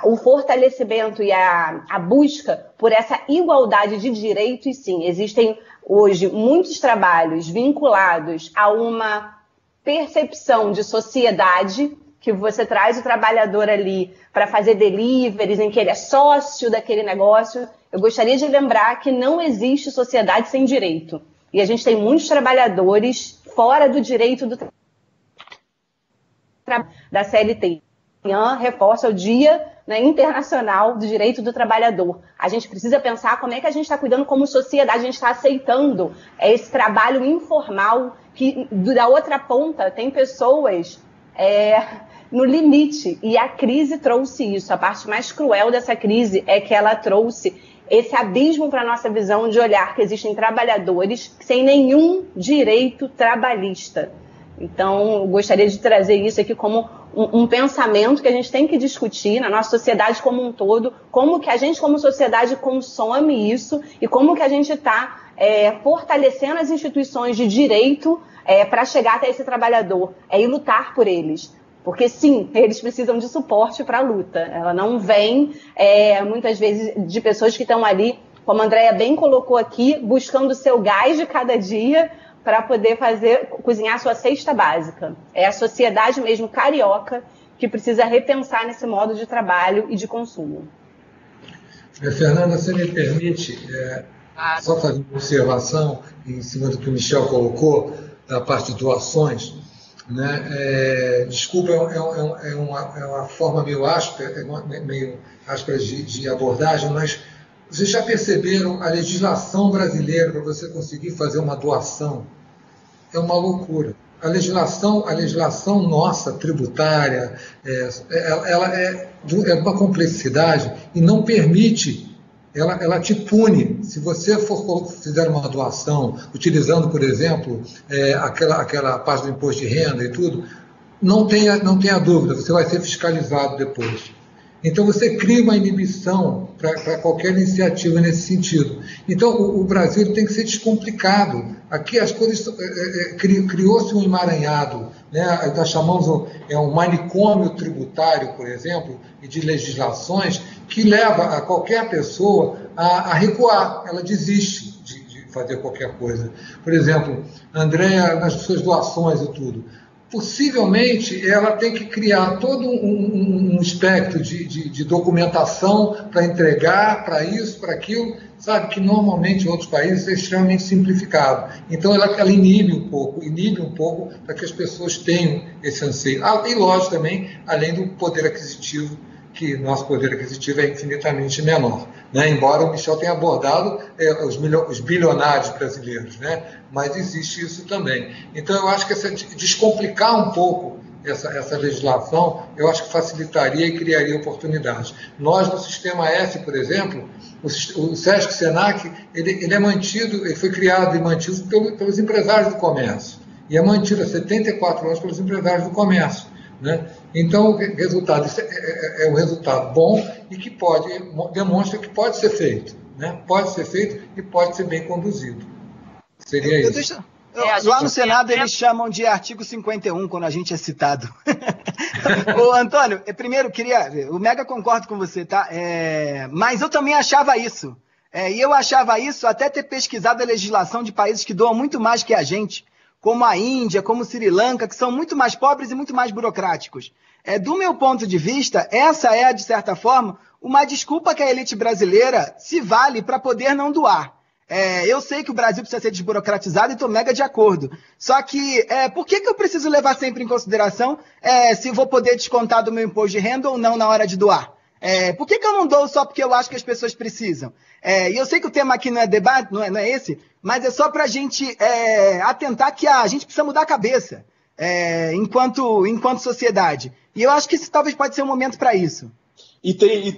o fortalecimento e a busca por essa igualdade de direitos, sim, existem hoje muitos trabalhos vinculados a uma percepção de sociedade, que você traz o trabalhador ali para fazer deliveries, em que ele é sócio daquele negócio. Eu gostaria de lembrar que não existe sociedade sem direito. E a gente tem muitos trabalhadores fora do direito da CLT. Amanhã reforça o Dia, né, Internacional do Direito do Trabalhador. A gente precisa pensar como é que a gente está cuidando como sociedade, a gente está aceitando esse trabalho informal, que da outra ponta tem pessoas no limite, e a crise trouxe isso. A parte mais cruel dessa crise é que ela trouxe esse abismo para a nossa visão de olhar que existem trabalhadores sem nenhum direito trabalhista. Então, eu gostaria de trazer isso aqui como um pensamento que a gente tem que discutir na nossa sociedade como um todo, como que a gente como sociedade consome isso e como que a gente está fortalecendo as instituições de direito para chegar até esse trabalhador e lutar por eles. Porque, sim, eles precisam de suporte para a luta. Ela não vem, muitas vezes, de pessoas que estão ali, como a Andréia bem colocou aqui, buscando o seu gás de cada dia para poder cozinhar a sua cesta básica. É a sociedade mesmo carioca que precisa repensar nesse modo de trabalho e de consumo. Fernanda, você me permite só fazer uma observação em cima do que o Michel colocou, da parte de doações, né? Desculpa, é uma forma meio áspera, de abordagem, mas vocês já perceberam a legislação brasileira para você conseguir fazer uma doação? É uma loucura. A legislação nossa, tributária, ela é de uma complexidade e não permite. Ela te pune. Se você fizer uma doação, utilizando, por exemplo, aquela parte do imposto de renda e tudo, não tenha dúvida, você vai ser fiscalizado depois. Então, você cria uma inibição para qualquer iniciativa nesse sentido. Então, o Brasil tem que ser descomplicado. Aqui as coisas... criou-se um emaranhado, né? Nós chamamos um manicômio tributário, por exemplo, e de legislações que leva a qualquer pessoa a recuar. Ela desiste de fazer qualquer coisa. Por exemplo, a Andréia, nas suas doações e tudo, possivelmente ela tem que criar todo um espectro de documentação para entregar, para isso, para aquilo, sabe, que normalmente em outros países é extremamente simplificado. Então ela inibe um pouco para que as pessoas tenham esse anseio. E lógico também, além do poder aquisitivo, que nosso poder aquisitivo é infinitamente menor, né? Embora o Michel tenha abordado os bilionários brasileiros, né? Mas existe isso também. Então eu acho que descomplicar um pouco essa legislação, eu acho que facilitaria e criaria oportunidades. Nós, no Sistema S, por exemplo, o SESC-SENAC, ele foi criado e mantido pelos empresários do comércio, e é mantido há 74 anos pelos empresários do comércio, né? Então, o resultado é um resultado bom e que demonstra que pode ser feito, né? Pode ser feito e pode ser bem conduzido. Seria isso. Lá no Senado eles chamam de artigo 51 quando a gente é citado. Ô, Antônio, primeiro eu mega concordo com você, tá? Mas eu também achava isso. E eu achava isso até ter pesquisado a legislação de países que doam muito mais que a gente, como a Índia, como Sri Lanka, que são muito mais pobres e muito mais burocráticos. Do meu ponto de vista, essa é, de certa forma, uma desculpa que a elite brasileira se vale para poder não doar. Eu sei que o Brasil precisa ser desburocratizado e estou mega de acordo. Só que por que eu preciso levar sempre em consideração se vou poder descontar do meu imposto de renda ou não na hora de doar? Por que eu não dou só porque eu acho que as pessoas precisam? E eu sei que o tema aqui não é debate, não é esse, mas é só para a gente atentar que a gente precisa mudar a cabeça enquanto sociedade. E eu acho que esse talvez pode ser um momento para isso.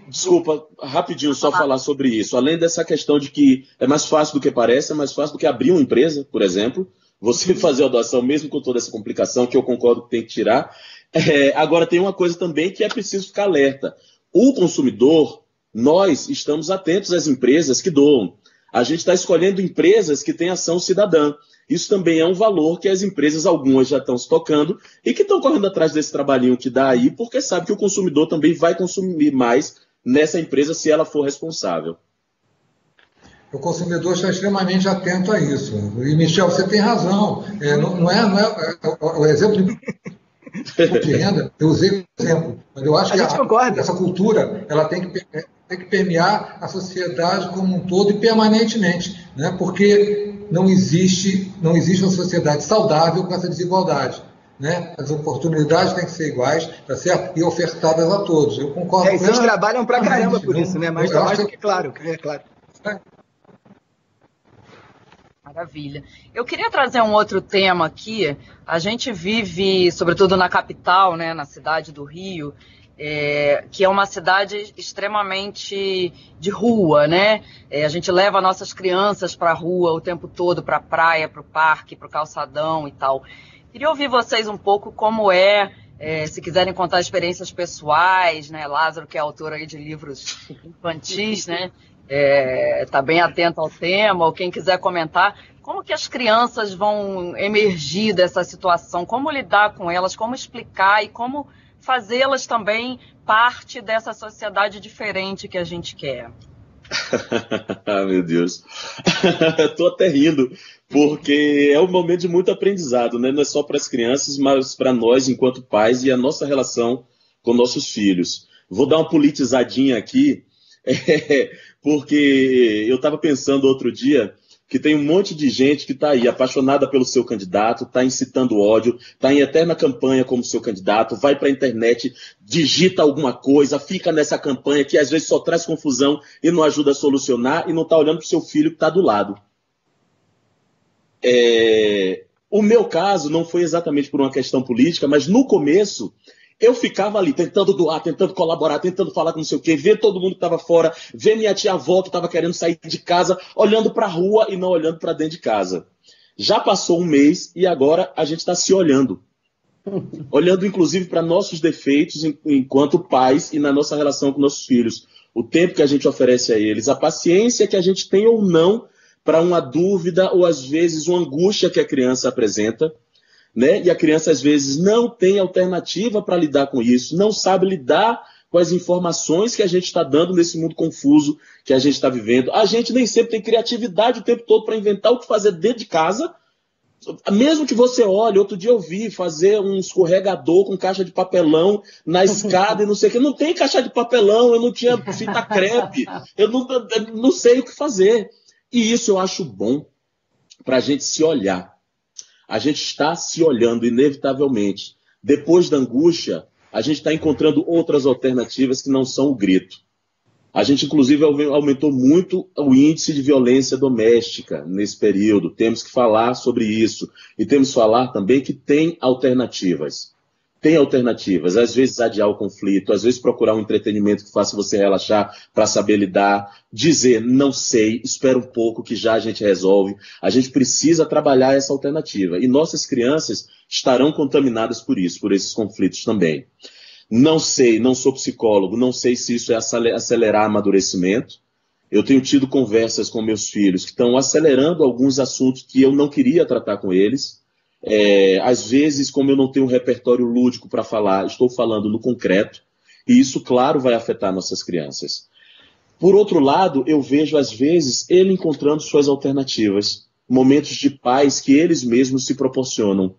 Desculpa, rapidinho, só falar sobre isso. Além dessa questão de que é mais fácil do que parece, é mais fácil do que abrir uma empresa, por exemplo, você fazer a doação, mesmo com toda essa complicação, que eu concordo que tem que tirar. Agora, tem uma coisa também que é preciso ficar alerta. O consumidor, nós estamos atentos às empresas que doam. A gente está escolhendo empresas que têm ação cidadã. Isso também é um valor que as empresas, algumas já estão se tocando e que estão correndo atrás desse trabalhinho que dá aí, porque sabe que o consumidor também vai consumir mais nessa empresa se ela for responsável. O consumidor está extremamente atento a isso. E, Michel, você tem razão. Não é o exemplo de renda, eu usei o exemplo, mas eu acho que essa cultura ela tem que permear a sociedade como um todo e permanentemente, né? Porque não existe uma sociedade saudável com essa desigualdade, né? As oportunidades têm que ser iguais, tá certo? E ofertadas a todos. Eu concordo. Vocês trabalham pra caramba por isso, né? Mas tá mais do que claro. Maravilha. Eu queria trazer um outro tema aqui. A gente vive, sobretudo na capital, né, na cidade do Rio, que é uma cidade extremamente de rua, né? A gente leva nossas crianças para a rua o tempo todo, para a praia, para o parque, para o calçadão e tal. Queria ouvir vocês um pouco como se quiserem contar experiências pessoais, né? Lázaro, que é autor aí de livros infantis, né? Tá bem atento ao tema, ou quem quiser comentar, como que as crianças vão emergir dessa situação, como lidar com elas, como explicar e como fazê-las também parte dessa sociedade diferente que a gente quer. Meu Deus. Estou até rindo, porque é um momento de muito aprendizado, né? Não é só para as crianças, mas para nós, enquanto pais, e a nossa relação com nossos filhos. Vou dar uma politizadinha aqui, porque eu estava pensando outro dia que tem um monte de gente que está aí apaixonada pelo seu candidato, está incitando ódio, está em eterna campanha como seu candidato, vai para a internet, digita alguma coisa, fica nessa campanha que às vezes só traz confusão e não ajuda a solucionar e não está olhando para o seu filho que está do lado. O meu caso não foi exatamente por uma questão política, mas no começo eu ficava ali tentando doar, tentando colaborar, tentando falar com não sei o quê, ver todo mundo que estava fora, ver minha tia-avó que estava querendo sair de casa, olhando para a rua e não olhando para dentro de casa. Já passou um mês e agora a gente está se olhando. Olhando inclusive para nossos defeitos enquanto pais e na nossa relação com nossos filhos. O tempo que a gente oferece a eles, a paciência que a gente tem ou não para uma dúvida ou às vezes uma angústia que a criança apresenta. Né? E a criança, às vezes, não tem alternativa para lidar com isso, não sabe lidar com as informações que a gente está dando nesse mundo confuso que a gente está vivendo. A gente nem sempre tem criatividade o tempo todo para inventar o que fazer dentro de casa. Mesmo que você olhe, outro dia eu vi fazer um escorregador com caixa de papelão na escada e não sei o que. Não tem caixa de papelão, eu não tinha fita crepe, eu não sei o que fazer. E isso eu acho bom para a gente se olhar. A gente está se olhando inevitavelmente. Depois da angústia, a gente está encontrando outras alternativas que não são o grito. A gente, inclusive, aumentou muito o índice de violência doméstica nesse período. Temos que falar sobre isso. E temos que falar também que tem alternativas. Tem alternativas. Às vezes adiar o conflito, às vezes procurar um entretenimento que faça você relaxar para saber lidar. Dizer, não sei, espera um pouco que já a gente resolve. A gente precisa trabalhar essa alternativa. E nossas crianças estarão contaminadas por isso, por esses conflitos também. Não sei, não sou psicólogo, não sei se isso é acelerar amadurecimento. Eu tenho tido conversas com meus filhos que estão acelerando alguns assuntos que eu não queria tratar com eles. Às vezes, como eu não tenho um repertório lúdico para falar, estou falando no concreto, e isso, claro, vai afetar nossas crianças. Por outro lado, eu vejo, às vezes, ele encontrando suas alternativas, momentos de paz que eles mesmos se proporcionam.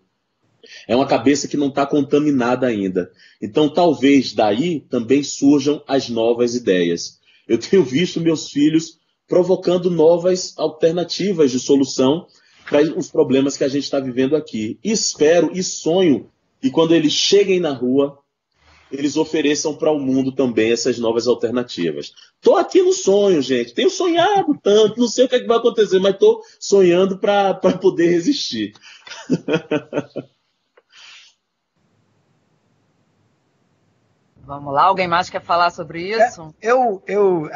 É uma cabeça que não está contaminada ainda. Então, talvez daí também surjam as novas ideias. Eu tenho visto meus filhos provocando novas alternativas de solução para os problemas que a gente está vivendo aqui. E espero e sonho que quando eles cheguem na rua, eles ofereçam para o mundo também essas novas alternativas. Estou aqui no sonho, gente. Tenho sonhado tanto, não sei o que, vai acontecer, mas estou sonhando para poder resistir. Vamos lá, alguém mais quer falar sobre isso?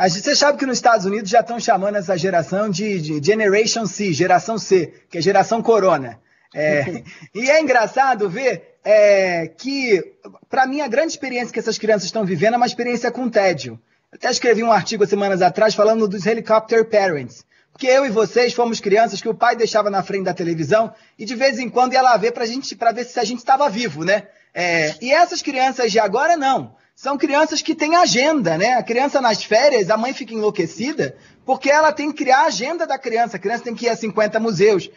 Você sabe que nos Estados Unidos já estão chamando essa geração de Generation C, geração C, que é geração Corona. E é engraçado ver que, para mim, a grande experiência que essas crianças estão vivendo é uma experiência com tédio. Eu até escrevi um artigo há semanas atrás falando dos helicopter parents. Porque eu e vocês fomos crianças que o pai deixava na frente da televisão e de vez em quando ia lá ver para ver se a gente estava vivo, né? E essas crianças de agora não. São crianças que têm agenda, né? A criança nas férias, a mãe fica enlouquecida porque ela tem que criar a agenda da criança. A criança tem que ir a 50 museus,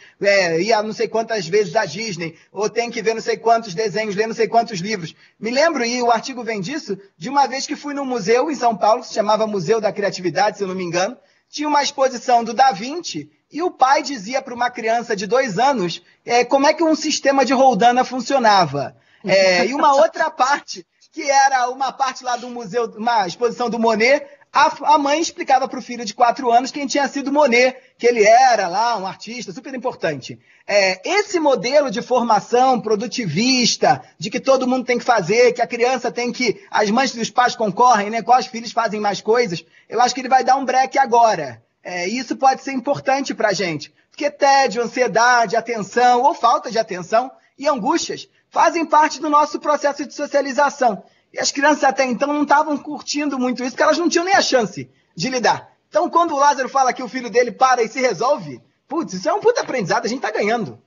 ir a não sei quantas vezes à Disney, ou tem que ver não sei quantos desenhos, ler não sei quantos livros. Me lembro, e o artigo vem disso, de uma vez que fui num museu em São Paulo, que se chamava Museu da Criatividade, se eu não me engano, tinha uma exposição do Da Vinci, e o pai dizia para uma criança de 2 anos como é que um sistema de roldana funcionava. E uma outra parte, que era uma parte lá do museu, uma exposição do Monet, a mãe explicava para o filho de 4 anos quem tinha sido Monet, que ele era lá um artista super importante. Esse modelo de formação produtivista, de que todo mundo tem que fazer, que a criança tem que, as mães e os pais concorrem, né, quais filhos fazem mais coisas, eu acho que ele vai dar um break agora. E isso pode ser importante para a gente, porque tédio, ansiedade, atenção, ou falta de atenção e angústias fazem parte do nosso processo de socialização. E as crianças até então não estavam curtindo muito isso, porque elas não tinham nem a chance de lidar. Então, quando o Lázaro fala que o filho dele para e se resolve, putz, isso é um puta aprendizado, a gente está ganhando.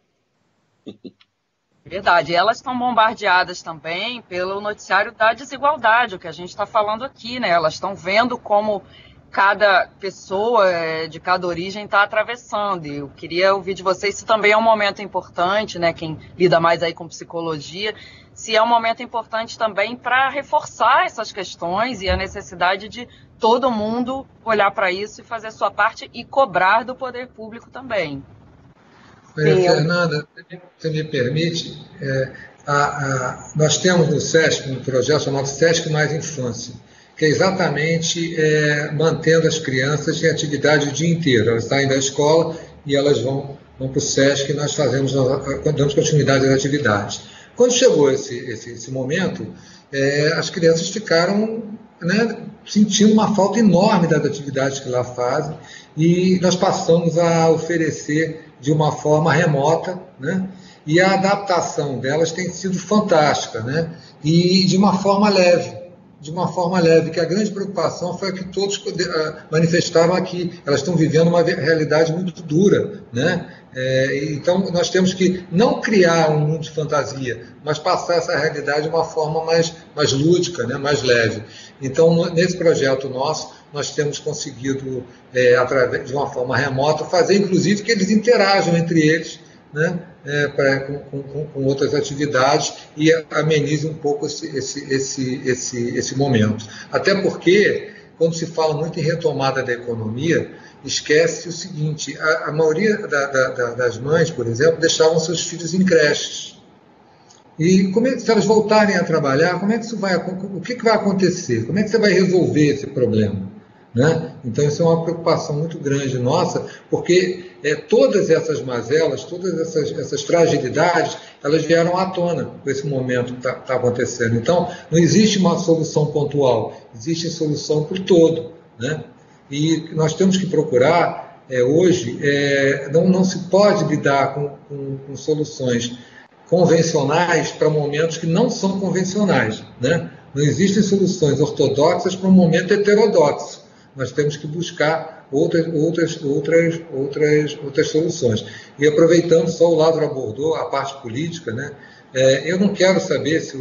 Verdade, elas estão bombardeadas também pelo noticiário da desigualdade, o que a gente está falando aqui, né? Elas estão vendo como cada pessoa de cada origem está atravessando. E eu queria ouvir de vocês se também é um momento importante, né? Quem lida mais aí com psicologia, se é um momento importante também para reforçar essas questões e a necessidade de todo mundo olhar para isso e fazer a sua parte e cobrar do poder público também. Fernanda, se me permite, nós temos no SESC um projeto chamado SESC Mais Infância, que é exatamente mantendo as crianças em atividade o dia inteiro. Elas saem da escola e elas vão para o SESC e nós damos continuidade às atividades. Quando chegou esse momento, as crianças ficaram, né, sentindo uma falta enorme das atividades que lá fazem e nós passamos a oferecer de uma forma remota, né, e a adaptação delas tem sido fantástica, né, e de uma forma leve, que a grande preocupação foi que todos manifestaram aqui. Elas estão vivendo uma realidade muito dura, né? Então, nós temos que não criar um mundo de fantasia, mas passar essa realidade de uma forma mais lúdica, né? Mais leve. Então, nesse projeto nosso, nós temos conseguido, através de uma forma remota, fazer, inclusive, que eles interajam entre eles, né? Com outras atividades e amenize um pouco esse momento. Até porque, quando se fala muito em retomada da economia, esquece o seguinte, a maioria das mães, por exemplo, deixavam seus filhos em creches. E se elas voltarem a trabalhar, o que vai acontecer? Como é que você vai resolver esse problema? Né? Então, isso é uma preocupação muito grande nossa, porque todas essas mazelas, todas essas fragilidades, elas vieram à tona com esse momento que está acontecendo. Então, não existe uma solução pontual, existe solução para o todo. Né? E nós temos que procurar, hoje, não se pode lidar com soluções convencionais para momentos que não são convencionais. Né? Não existem soluções ortodoxas para um momento heterodoxo. Nós temos que buscar outras soluções. E aproveitando só o Lázaro abordou a parte política, né? Eu não quero saber se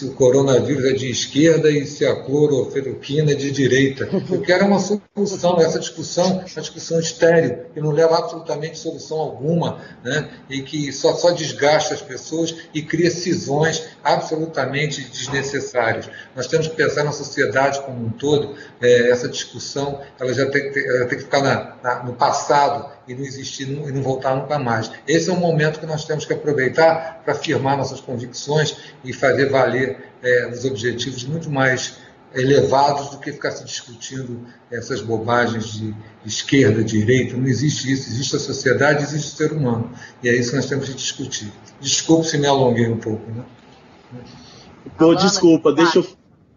o coronavírus é de esquerda e se a cloroferuquina é de direita. Eu quero uma solução. Essa discussão é uma discussão estéril, que não leva absolutamente solução alguma, né? E que só desgasta as pessoas e cria cisões absolutamente desnecessárias. Nós temos que pensar na sociedade como um todo. Essa discussão ela já tem que ficar no passado e não existir e não voltar nunca mais. Esse é um momento que nós temos que aproveitar para afirmar nossas convicções e fazer valer os objetivos muito mais elevados do que ficar se discutindo essas bobagens de esquerda, direita. Não existe isso. Existe a sociedade, existe o ser humano. E é isso que nós temos que discutir. Desculpe se me alonguei um pouco, né? Desculpa, deixa eu...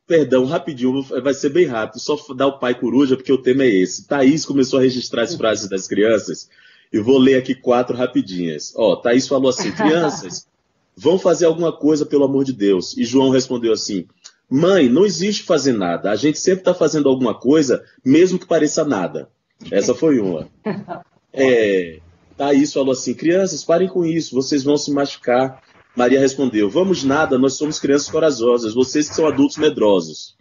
Perdão, rapidinho, vai ser bem rápido, só dar o pai coruja, porque o tema é esse. Thaís começou a registrar as frases das crianças, e vou ler aqui 4 rapidinhas. Thaís falou assim: crianças, vão fazer alguma coisa, pelo amor de Deus. E João respondeu assim: mãe, não existe fazer nada, a gente sempre está fazendo alguma coisa, mesmo que pareça nada. Essa foi uma. Thaís falou assim: crianças, parem com isso, vocês vão se machucar. Maria respondeu: vamos nada, nós somos crianças corajosas, vocês que são adultos medrosos.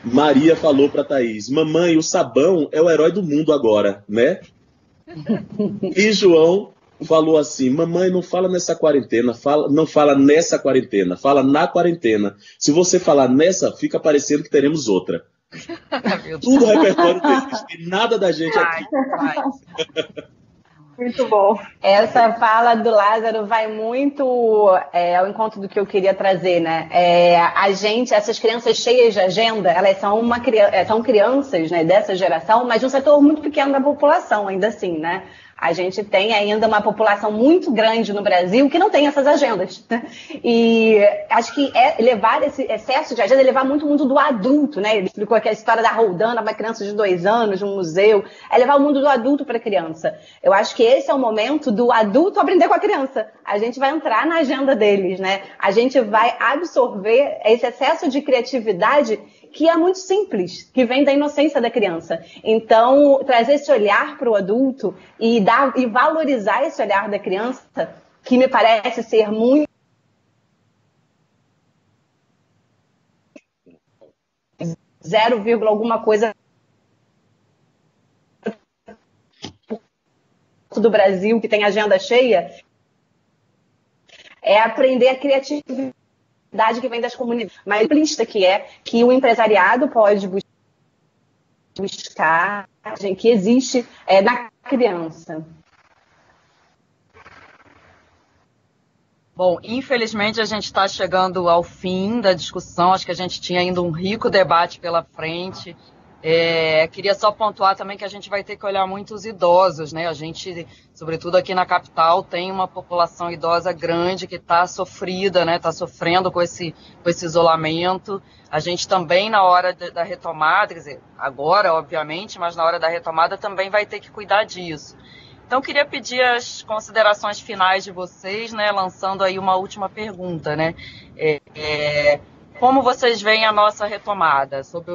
Maria falou para Thaís: mamãe, o sabão é o herói do mundo agora, né? E João falou assim: mamãe, não fala nessa quarentena, não fala nessa quarentena, fala na quarentena. Se você falar nessa, fica parecendo que teremos outra. Tudo repertório deles, e nada da gente aqui. Muito bom. Essa fala do Lázaro vai muito ao encontro do que eu queria trazer, né? A gente, essas crianças cheias de agenda, elas são crianças, né, dessa geração, mas de um setor muito pequeno da população, ainda assim, né? A gente tem ainda uma população muito grande no Brasil que não tem essas agendas, né? E acho que levar esse excesso de agenda, levar muito o mundo do adulto, né? Ele explicou aqui a história da Roldana, uma criança de 2 anos, num museu. É levar o mundo do adulto para a criança. Eu acho que esse é o momento do adulto aprender com a criança. A gente vai entrar na agenda deles, né? A gente vai absorver esse excesso de criatividade que é muito simples, que vem da inocência da criança. Então, trazer esse olhar para o adulto e valorizar esse olhar da criança, que me parece ser muito 0, alguma coisa do Brasil que tem agenda cheia, é aprender a criatividade que vem das comunidades. Mas simplista que o empresariado pode buscar, que existe na criança. Bom, infelizmente a gente está chegando ao fim da discussão, acho que a gente tinha ainda um rico debate pela frente. Queria só pontuar também que a gente vai ter que olhar muito os idosos, né? A gente, sobretudo aqui na capital, tem uma população idosa grande que está sofrida, né? Está sofrendo com esse isolamento. A gente também, na hora da retomada, quer dizer, agora, obviamente, mas na hora da retomada também vai ter que cuidar disso. Então, queria pedir as considerações finais de vocês, né? Lançando aí uma última pergunta, né? Como vocês veem a nossa retomada, sobre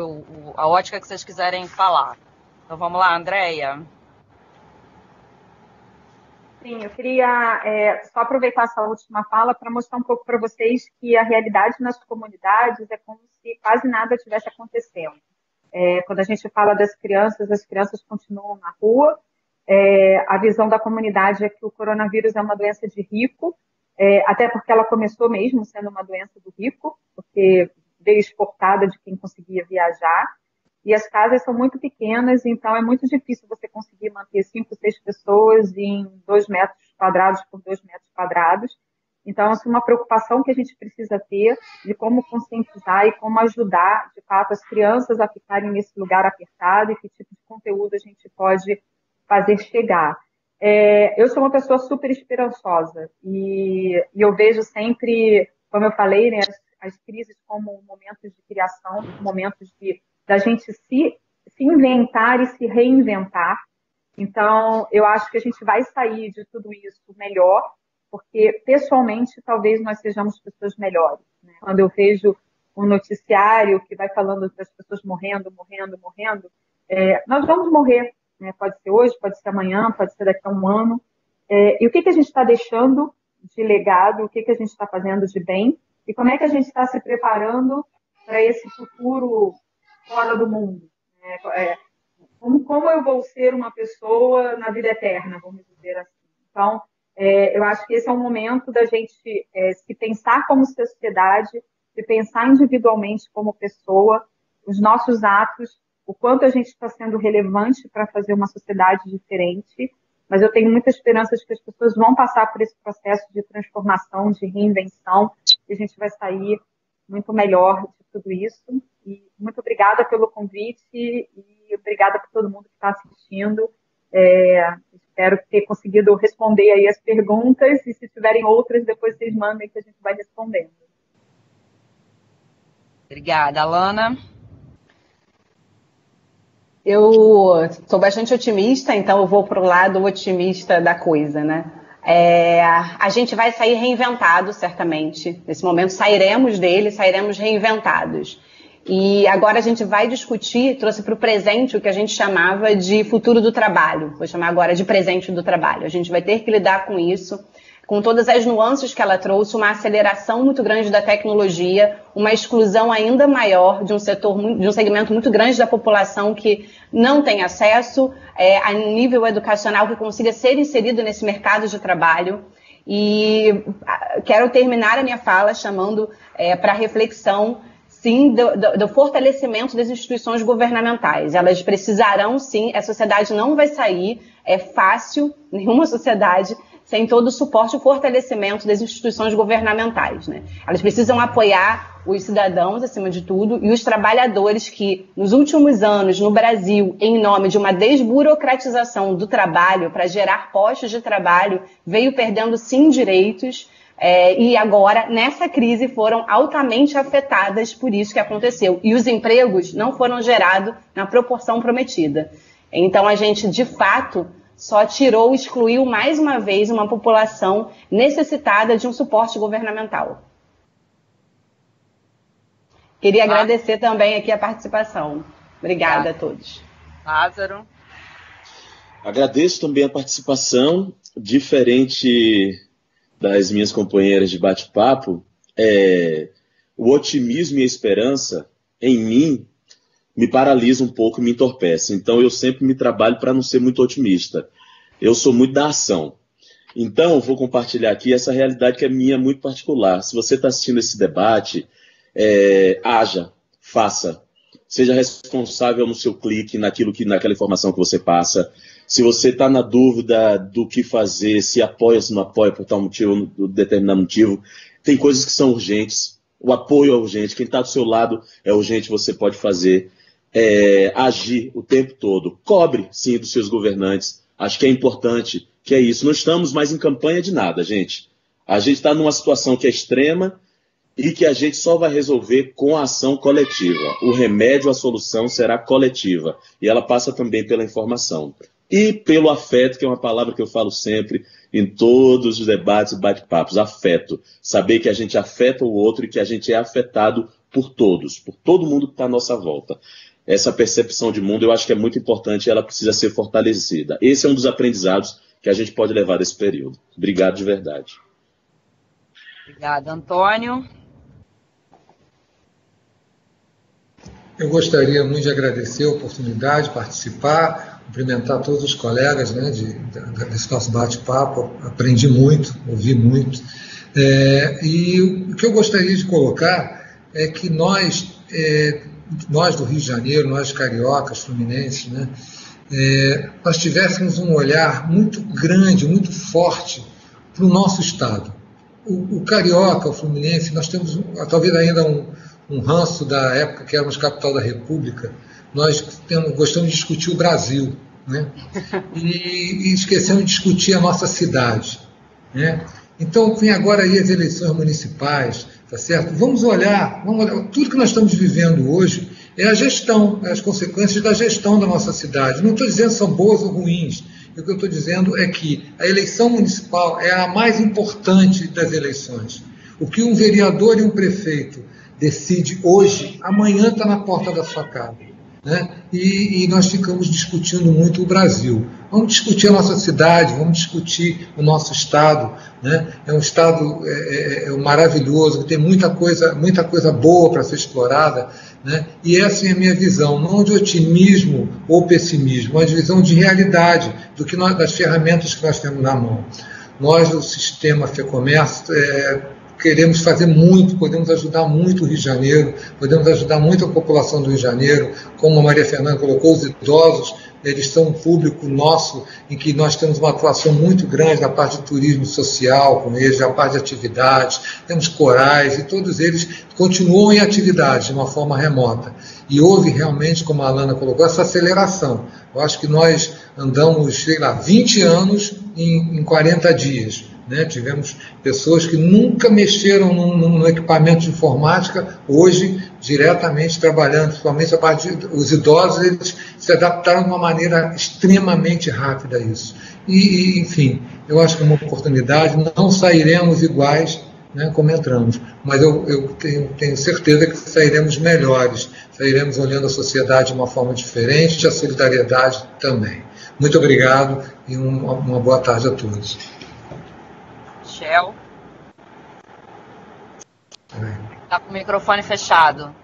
a ótica que vocês quiserem falar. Então vamos lá, Andréia. Sim, eu queria só aproveitar essa última fala para mostrar um pouco para vocês que a realidade nas comunidades é como se quase nada tivesse acontecendo. Quando a gente fala das crianças, as crianças continuam na rua. A visão da comunidade é que o coronavírus é uma doença de rico, até porque ela começou mesmo sendo uma doença do rico, porque veio exportada de quem conseguia viajar, e as casas são muito pequenas, então é muito difícil você conseguir manter 5, 6 pessoas em 2 metros quadrados por 2 metros quadrados. Então, essa é uma preocupação que a gente precisa ter de como conscientizar e como ajudar, de fato, as crianças a ficarem nesse lugar apertado e que tipo de conteúdo a gente pode fazer chegar. Eu sou uma pessoa super esperançosa e eu vejo sempre, como eu falei, né, as crises como momentos de criação, momentos da gente se inventar e se reinventar. Então, eu acho que a gente vai sair de tudo isso melhor, porque, pessoalmente, talvez nós sejamos pessoas melhores, né? Quando eu vejo um noticiário que vai falando das pessoas morrendo, nós vamos morrer, né? Pode ser hoje, pode ser amanhã, pode ser daqui a um ano. E o que a gente está deixando de legado, o que a gente está fazendo de bem, e como é que a gente está se preparando para esse futuro fora do mundo, né? Como eu vou ser uma pessoa na vida eterna, vamos dizer assim. Então, eu acho que esse é um momento da gente se pensar como sociedade, se pensar individualmente como pessoa, os nossos atos, o quanto a gente está sendo relevante para fazer uma sociedade diferente. Mas eu tenho muita esperança de que as pessoas vão passar por esse processo de transformação, de reinvenção, e a gente vai sair muito melhor de tudo isso. E muito obrigada pelo convite e obrigada por todo mundo que está assistindo. Espero ter conseguido responder aí as perguntas, e se tiverem outras, depois vocês mandem que a gente vai respondendo. Obrigada, Alana. Eu sou bastante otimista, então eu vou para o lado otimista da coisa, né? A gente vai sair reinventado, certamente. Nesse momento sairemos dele, sairemos reinventados. E agora a gente vai discutir, trouxe para o presente o que a gente chamava de futuro do trabalho. Vou chamar agora de presente do trabalho. A gente vai ter que lidar com isso, com todas as nuances que ela trouxe, uma aceleração muito grande da tecnologia, uma exclusão ainda maior de um setor, de um segmento muito grande da população que não tem acesso a nível educacional que consiga ser inserido nesse mercado de trabalho. E quero terminar a minha fala chamando para reflexão, sim, do fortalecimento das instituições governamentais. Elas precisarão, sim, a sociedade não vai sair, é fácil, nenhuma sociedade sem todo o suporte e o fortalecimento das instituições governamentais, né? Elas precisam apoiar os cidadãos, acima de tudo, e os trabalhadores que, nos últimos anos, no Brasil, em nome de uma desburocratização do trabalho para gerar postos de trabalho, veio perdendo, sim, direitos, e agora, nessa crise, foram altamente afetadas por isso que aconteceu. E os empregos não foram gerados na proporção prometida. Então, a gente, de fato, só excluiu mais uma vez uma população necessitada de um suporte governamental. Queria agradecer também aqui a participação. Obrigada a todos. Lázaro. Agradeço também a participação, diferente das minhas companheiras de bate-papo, o otimismo e a esperança em mim me paralisa um pouco e me entorpece. Então, eu sempre me trabalho para não ser muito otimista. Eu sou muito da ação. Então, vou compartilhar aqui essa realidade que é minha, muito particular. Se você está assistindo esse debate, haja, faça. Seja responsável no seu clique, naquela informação que você passa. Se você está na dúvida do que fazer, se apoia, se não apoia por tal motivo, por determinado motivo, tem coisas que são urgentes. O apoio é urgente. Quem está do seu lado é urgente, você pode fazer. Agir o tempo todo. Cobre, sim, dos seus governantes. Acho que é importante, que é isso. Não estamos mais em campanha de nada, gente. A gente está numa situação que é extrema e que a gente só vai resolver com a ação coletiva. O remédio, a solução será coletiva. E ela passa também pela informação. E pelo afeto, que é uma palavra que eu falo sempre em todos os debates e bate-papos. Afeto. Saber que a gente afeta o outro e que a gente é afetado por todos, por todo mundo que está à nossa volta. Essa percepção de mundo eu acho que é muito importante e ela precisa ser fortalecida. Esse é um dos aprendizados que a gente pode levar desse período. Obrigado de verdade. Obrigada, Antônio. Eu gostaria muito de agradecer a oportunidade de participar, cumprimentar todos os colegas, né, desse nosso bate-papo. Aprendi muito, ouvi muito. E o que eu gostaria de colocar é que nós do Rio de Janeiro, nós cariocas, fluminenses, né, nós tivéssemos um olhar muito grande, muito forte para o nosso Estado. O carioca, o fluminense, nós temos talvez ainda um ranço da época que éramos capital da República. Nós gostamos de discutir o Brasil, né, e esquecemos de discutir a nossa cidade, né? Então, vem agora aí as eleições municipais, tá certo? Vamos olhar, tudo que nós estamos vivendo hoje é a gestão, as consequências da gestão da nossa cidade. Não estou dizendo se são boas ou ruins. O que eu estou dizendo é que a eleição municipal é a mais importante das eleições. O que um vereador e um prefeito decide hoje, amanhã está na porta da sua casa. né? E nós ficamos discutindo muito o Brasil. Vamos discutir a nossa cidade, vamos discutir o nosso estado, né? É um estado maravilhoso, que tem muita coisa boa para ser explorada, né? E essa é a minha visão, não de otimismo ou pessimismo, mas de visão de realidade, das ferramentas que nós temos na mão. Nós, do sistema FEComércio, queremos fazer muito, podemos ajudar muito o Rio de Janeiro, podemos ajudar muito a população do Rio de Janeiro, como a Maria Fernanda colocou, os idosos, eles são um público nosso, em que nós temos uma atuação muito grande na parte de turismo social com eles, na parte de atividades, temos corais, e todos eles continuam em atividade de uma forma remota. E houve realmente, como a Alana colocou, essa aceleração. Eu acho que nós andamos, 20 anos em 40 dias. Né? Tivemos pessoas que nunca mexeram no equipamento de informática, hoje diretamente trabalhando, principalmente a parte os idosos, eles se adaptaram de uma maneira extremamente rápida a isso. E enfim, eu acho que é uma oportunidade, não sairemos iguais, né, como entramos, mas eu tenho certeza que sairemos melhores, sairemos olhando a sociedade de uma forma diferente, a solidariedade também. Muito obrigado e uma boa tarde a todos. Michel. Está com o microfone fechado.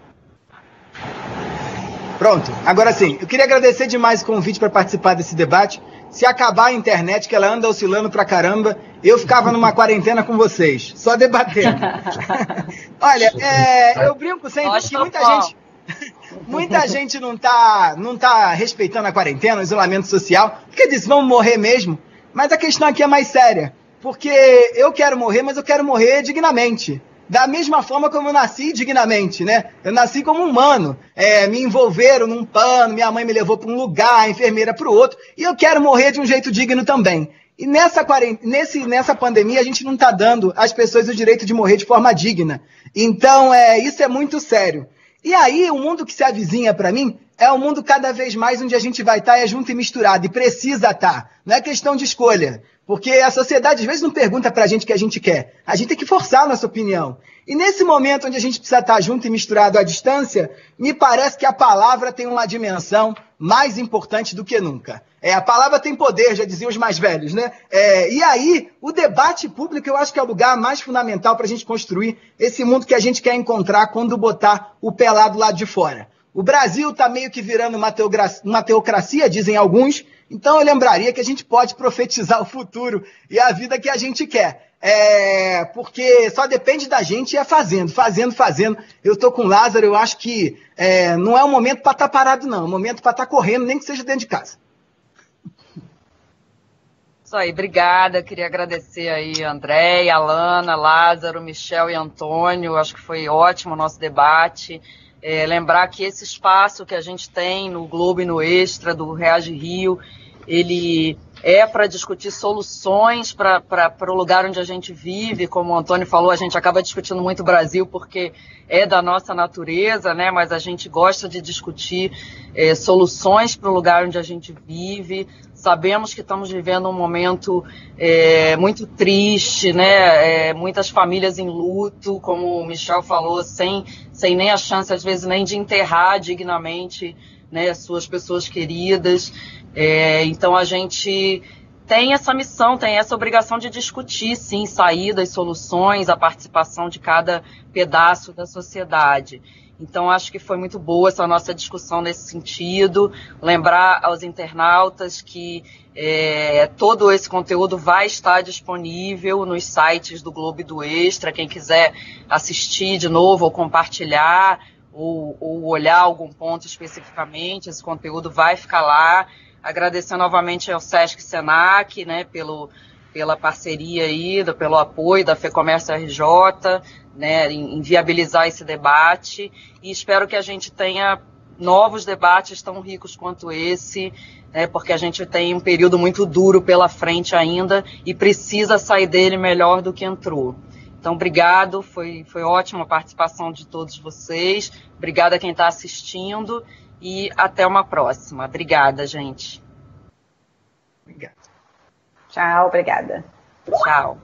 Pronto, agora sim. Eu queria agradecer demais o convite para participar desse debate. Se acabar a internet, que ela anda oscilando pra caramba, eu ficava numa quarentena com vocês, só debatendo. Olha, eu brinco sempre que muita gente não tá respeitando a quarentena, o isolamento social, porque diz, vamos morrer mesmo. Mas a questão aqui é mais séria, porque eu quero morrer, mas eu quero morrer dignamente. Da mesma forma como eu nasci dignamente, né? Eu nasci como humano. Me envolveram num pano, minha mãe me levou para um lugar, a enfermeira para o outro, e eu quero morrer de um jeito digno também. E nessa pandemia a gente não está dando às pessoas o direito de morrer de forma digna. Então, isso é muito sério. E aí, o mundo que se avizinha para mim é um mundo cada vez mais onde a gente vai estar junto e misturado, e precisa estar. Não é questão de escolha. Porque a sociedade, às vezes, não pergunta pra gente o que a gente quer. A gente tem que forçar a nossa opinião. E nesse momento onde a gente precisa estar junto e misturado à distância, me parece que a palavra tem uma dimensão mais importante do que nunca. A palavra tem poder, já diziam os mais velhos, né? E aí, o debate público eu acho que é o lugar mais fundamental para a gente construir esse mundo que a gente quer encontrar quando botar o pé lá do lado de fora. O Brasil está meio que virando uma teocracia, dizem alguns, então eu lembraria que a gente pode profetizar o futuro e a vida que a gente quer. Porque só depende da gente e fazendo. Eu estou com o Lázaro, eu acho que não é um momento para estar parado, não. É um momento para estar correndo, nem que seja dentro de casa. Isso aí, obrigada. Queria agradecer aí André, Alana, Lázaro, Michel e Antônio. Acho que foi ótimo o nosso debate. Lembrar que esse espaço que a gente tem no Globo e no Extra, do Reage Rio, ele é para discutir soluções para o lugar onde a gente vive. Como o Antônio falou, a gente acaba discutindo muito o Brasil porque é da nossa natureza, né? Mas a gente gosta de discutir soluções para o lugar onde a gente vive. Sabemos que estamos vivendo um momento muito triste, né? Muitas famílias em luto, como o Michel falou, sem nem a chance, às vezes, nem de enterrar dignamente, né, suas pessoas queridas. Então a gente tem essa missão, tem essa obrigação de discutir, sim, saídas, soluções, a participação de cada pedaço da sociedade. Então, acho que foi muito boa essa nossa discussão nesse sentido. Lembrar aos internautas que todo esse conteúdo vai estar disponível nos sites do Globo e do Extra. Quem quiser assistir de novo ou compartilhar ou olhar algum ponto especificamente, esse conteúdo vai ficar lá. Agradecer novamente ao Sesc Senac, né, pela parceria aí, pelo apoio da FEComércio RJ, né, em viabilizar esse debate, e espero que a gente tenha novos debates tão ricos quanto esse, né, porque a gente tem um período muito duro pela frente ainda e precisa sair dele melhor do que entrou. Então, obrigado, foi ótima a participação de todos vocês, obrigada a quem está assistindo e até uma próxima. Obrigada, gente. Obrigado. Tchau, obrigada. Tchau.